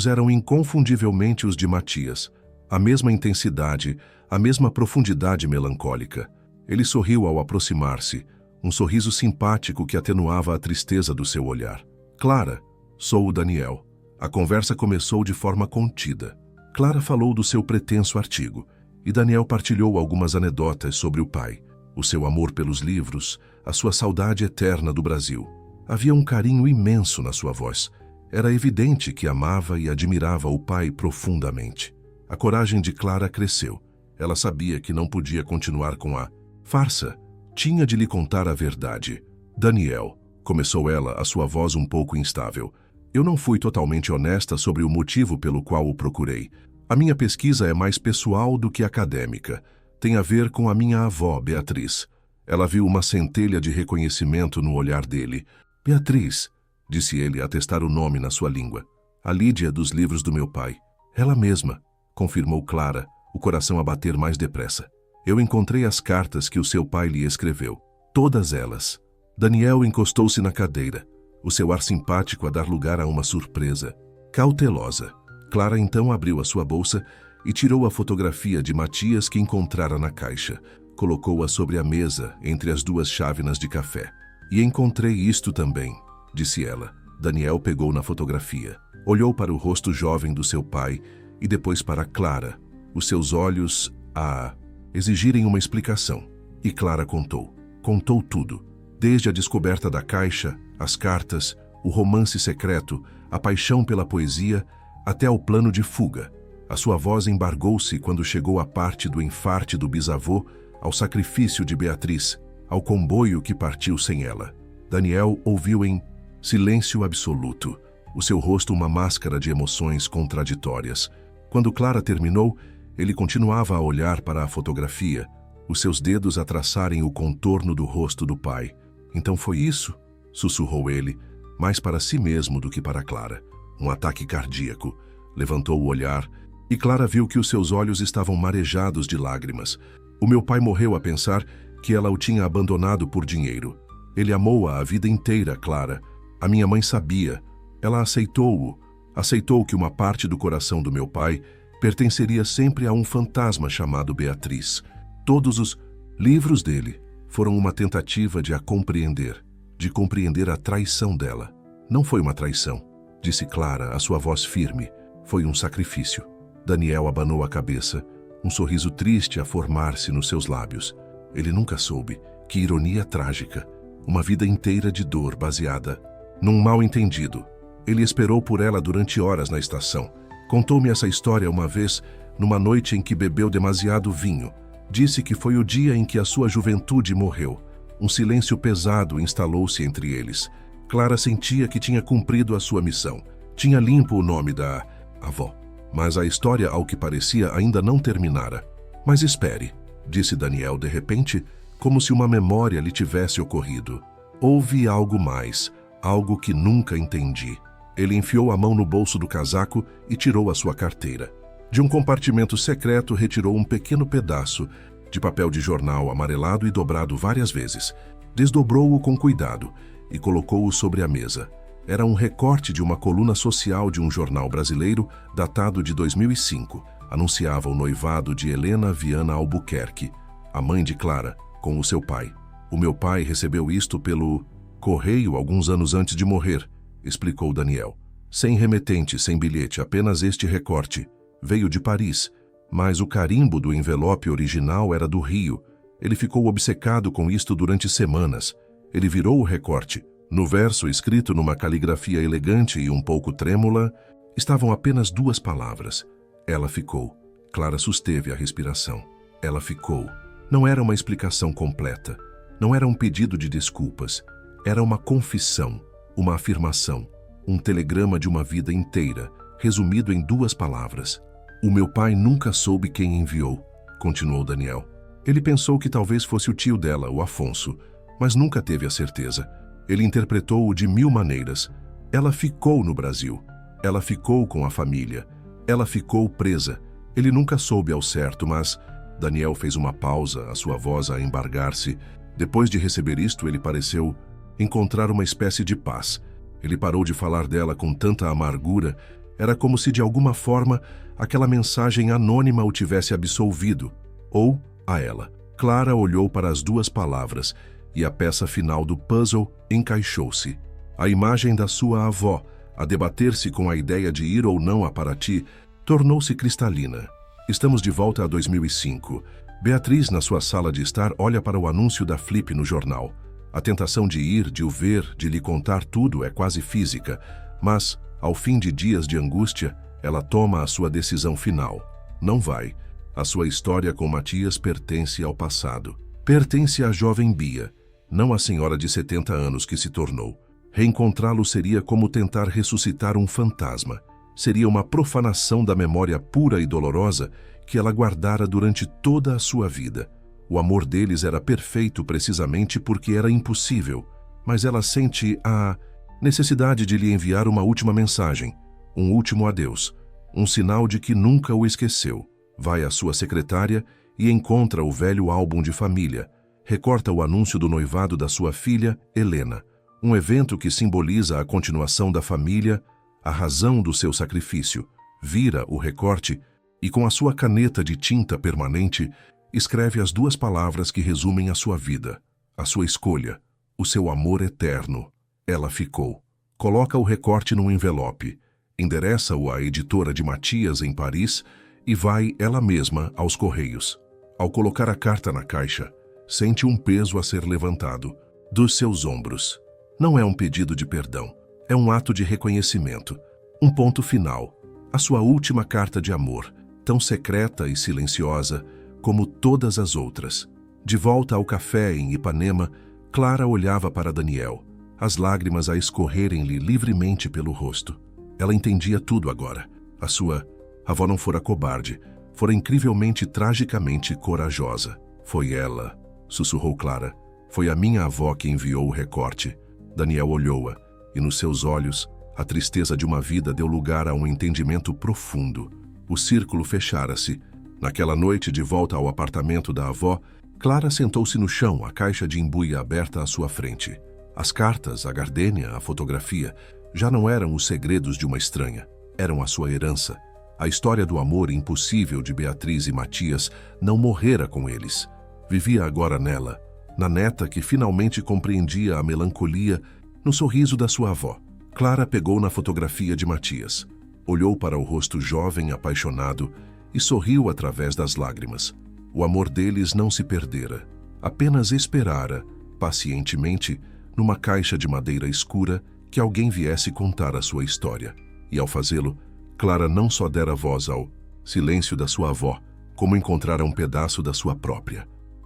eram inconfundivelmente os de Matias. A mesma intensidade, a mesma profundidade melancólica. Ele sorriu ao aproximar-se, um sorriso simpático que atenuava a tristeza do seu olhar. Clara, sou o Daniel. A conversa começou de forma contida. Clara falou do seu pretenso artigo, e Daniel partilhou algumas anedotas sobre o pai, o seu amor pelos livros, a sua saudade eterna do Brasil. Havia um carinho imenso na sua voz. Era evidente que amava e admirava o pai profundamente. A coragem de Clara cresceu. Ela sabia que não podia continuar com a farsa. Tinha de lhe contar a verdade. Daniel, começou ela, a sua voz um pouco instável. Eu não fui totalmente honesta sobre o motivo pelo qual o procurei. A minha pesquisa é mais pessoal do que acadêmica. Tem a ver com a minha avó, Beatriz. Ela viu uma centelha de reconhecimento no olhar dele. Beatriz, disse ele a testar o nome na sua língua. A Lídia dos livros do meu pai. Ela mesma, confirmou Clara, o coração a bater mais depressa. Eu encontrei as cartas que o seu pai lhe escreveu. Todas elas. Daniel encostou-se na cadeira, o seu ar simpático a dar lugar a uma surpresa. Cautelosa. Clara então abriu a sua bolsa e tirou a fotografia de Matias que encontrara na caixa. Colocou-a sobre a mesa, entre as duas chávenas de café. E encontrei isto também, disse ela. Daniel pegou na fotografia. Olhou para o rosto jovem do seu pai e depois para Clara. os seus olhos a exigirem uma explicação. E Clara contou. Contou tudo, desde a descoberta da caixa, as cartas, o romance secreto, a paixão pela poesia, até ao plano de fuga. A sua voz embargou-se quando chegou a parte do enfarte do bisavô, ao sacrifício de Beatriz, ao comboio que partiu sem ela. Daniel ouviu em silêncio absoluto, o seu rosto uma máscara de emoções contraditórias. Quando Clara terminou, ele continuava a olhar para a fotografia, os seus dedos a traçarem o contorno do rosto do pai. Então foi isso? Sussurrou ele, mais para si mesmo do que para Clara. Um ataque cardíaco. Levantou o olhar e Clara viu que os seus olhos estavam marejados de lágrimas. O meu pai morreu a pensar que ela o tinha abandonado por dinheiro. Ele amou-a a vida inteira, Clara. A minha mãe sabia. Ela aceitou-o. Aceitou que uma parte do coração do meu pai pertenceria sempre a um fantasma chamado Beatriz. Todos os livros dele foram uma tentativa de a compreender, de compreender a traição dela. Não foi uma traição, disse Clara, a sua voz firme. Foi um sacrifício. Daniel abanou a cabeça, um sorriso triste a formar-se nos seus lábios. Ele nunca soube. Que ironia trágica. Uma vida inteira de dor baseada num mal-entendido. Ele esperou por ela durante horas na estação. Contou-me essa história uma vez, numa noite em que bebeu demasiado vinho. Disse que foi o dia em que a sua juventude morreu. Um silêncio pesado instalou-se entre eles. Clara sentia que tinha cumprido a sua missão. Tinha limpo o nome da avó. Mas a história, ao que parecia, ainda não terminara. Mas espere, disse Daniel de repente, como se uma memória lhe tivesse ocorrido. Houve algo mais, algo que nunca entendi. Ele enfiou a mão no bolso do casaco e tirou a sua carteira. De um compartimento secreto, retirou um pequeno pedaço de papel de jornal amarelado e dobrado várias vezes. Desdobrou-o com cuidado e colocou-o sobre a mesa. Era um recorte de uma coluna social de um jornal brasileiro datado de 2005. Anunciava o noivado de Helena Viana Albuquerque, a mãe de Clara, com o seu pai. O meu pai recebeu isto pelo correio alguns anos antes de morrer, explicou Daniel. Sem remetente, sem bilhete, apenas este recorte. Veio de Paris, mas o carimbo do envelope original era do Rio. Ele ficou obcecado com isto durante semanas. Ele virou o recorte. No verso, escrito numa caligrafia elegante e um pouco trêmula, estavam apenas 2 palavras. Ela ficou. Clara susteve a respiração. Ela ficou. Não era uma explicação completa. Não era um pedido de desculpas. Era uma confissão, uma afirmação, um telegrama de uma vida inteira, resumido em 2 palavras. O meu pai nunca soube quem enviou, continuou Daniel. Ele pensou que talvez fosse o tio dela, o Afonso, mas nunca teve a certeza. Ele interpretou-o de 1000 maneiras. Ela ficou no Brasil. Ela ficou com a família. Ela ficou presa. Ele nunca soube ao certo, mas... Daniel fez uma pausa, a sua voz a embargar-se. Depois de receber isto, ele pareceu encontrar uma espécie de paz. Ele parou de falar dela com tanta amargura. Era como se, de alguma forma, aquela mensagem anônima o tivesse absolvido. Ou a ela. Clara olhou para as 2 palavras e a peça final do puzzle encaixou-se. A imagem da sua avó, a debater-se com a ideia de ir ou não a Paraty, tornou-se cristalina. Estamos de volta a 2005. Beatriz, na sua sala de estar, olha para o anúncio da Flip no jornal. A tentação de ir, de o ver, de lhe contar tudo é quase física, mas, ao fim de dias de angústia, ela toma a sua decisão final. Não vai. A sua história com Matias pertence ao passado. Pertence à jovem Bia, não à senhora de 70 anos que se tornou. Reencontrá-lo seria como tentar ressuscitar um fantasma. Seria uma profanação da memória pura e dolorosa que ela guardara durante toda a sua vida. O amor deles era perfeito precisamente porque era impossível, mas ela sente a necessidade de lhe enviar uma última mensagem, um último adeus, um sinal de que nunca o esqueceu. Vai à sua secretária e encontra o velho álbum de família. Recorta o anúncio do noivado da sua filha, Helena, um evento que simboliza a continuação da família, a razão do seu sacrifício. Vira o recorte e, com a sua caneta de tinta permanente, escreve as 2 palavras que resumem a sua vida, a sua escolha, o seu amor eterno. Ela ficou. Coloca o recorte num envelope, endereça-o à editora de Matias em Paris e vai ela mesma aos correios. Ao colocar a carta na caixa, sente um peso a ser levantado dos seus ombros. Não é um pedido de perdão, é um ato de reconhecimento. Um ponto final. A sua última carta de amor, tão secreta e silenciosa como todas as outras. De volta ao café em Ipanema, Clara olhava para Daniel, as lágrimas a escorrerem-lhe livremente pelo rosto. Ela entendia tudo agora. A sua avó não fora cobarde, fora incrivelmente, tragicamente corajosa. Foi ela, sussurrou Clara. Foi a minha avó que enviou o recorte. Daniel olhou-a, e nos seus olhos, a tristeza de uma vida deu lugar a um entendimento profundo. O círculo fechara-se. Naquela noite, de volta ao apartamento da avó, Clara sentou-se no chão, a caixa de embuia aberta à sua frente. As cartas, a gardênia, a fotografia, já não eram os segredos de uma estranha. Eram a sua herança. A história do amor impossível de Beatriz e Matias não morrera com eles. Vivia agora nela, na neta que finalmente compreendia a melancolia no sorriso da sua avó. Clara pegou na fotografia de Matias, olhou para o rosto jovem, apaixonado, e sorriu através das lágrimas. O amor deles não se perdera, apenas esperara, pacientemente, numa caixa de madeira escura, que alguém viesse contar a sua história. E ao fazê-lo, Clara não só dera voz ao silêncio da sua avó, como encontrara um pedaço da sua própria.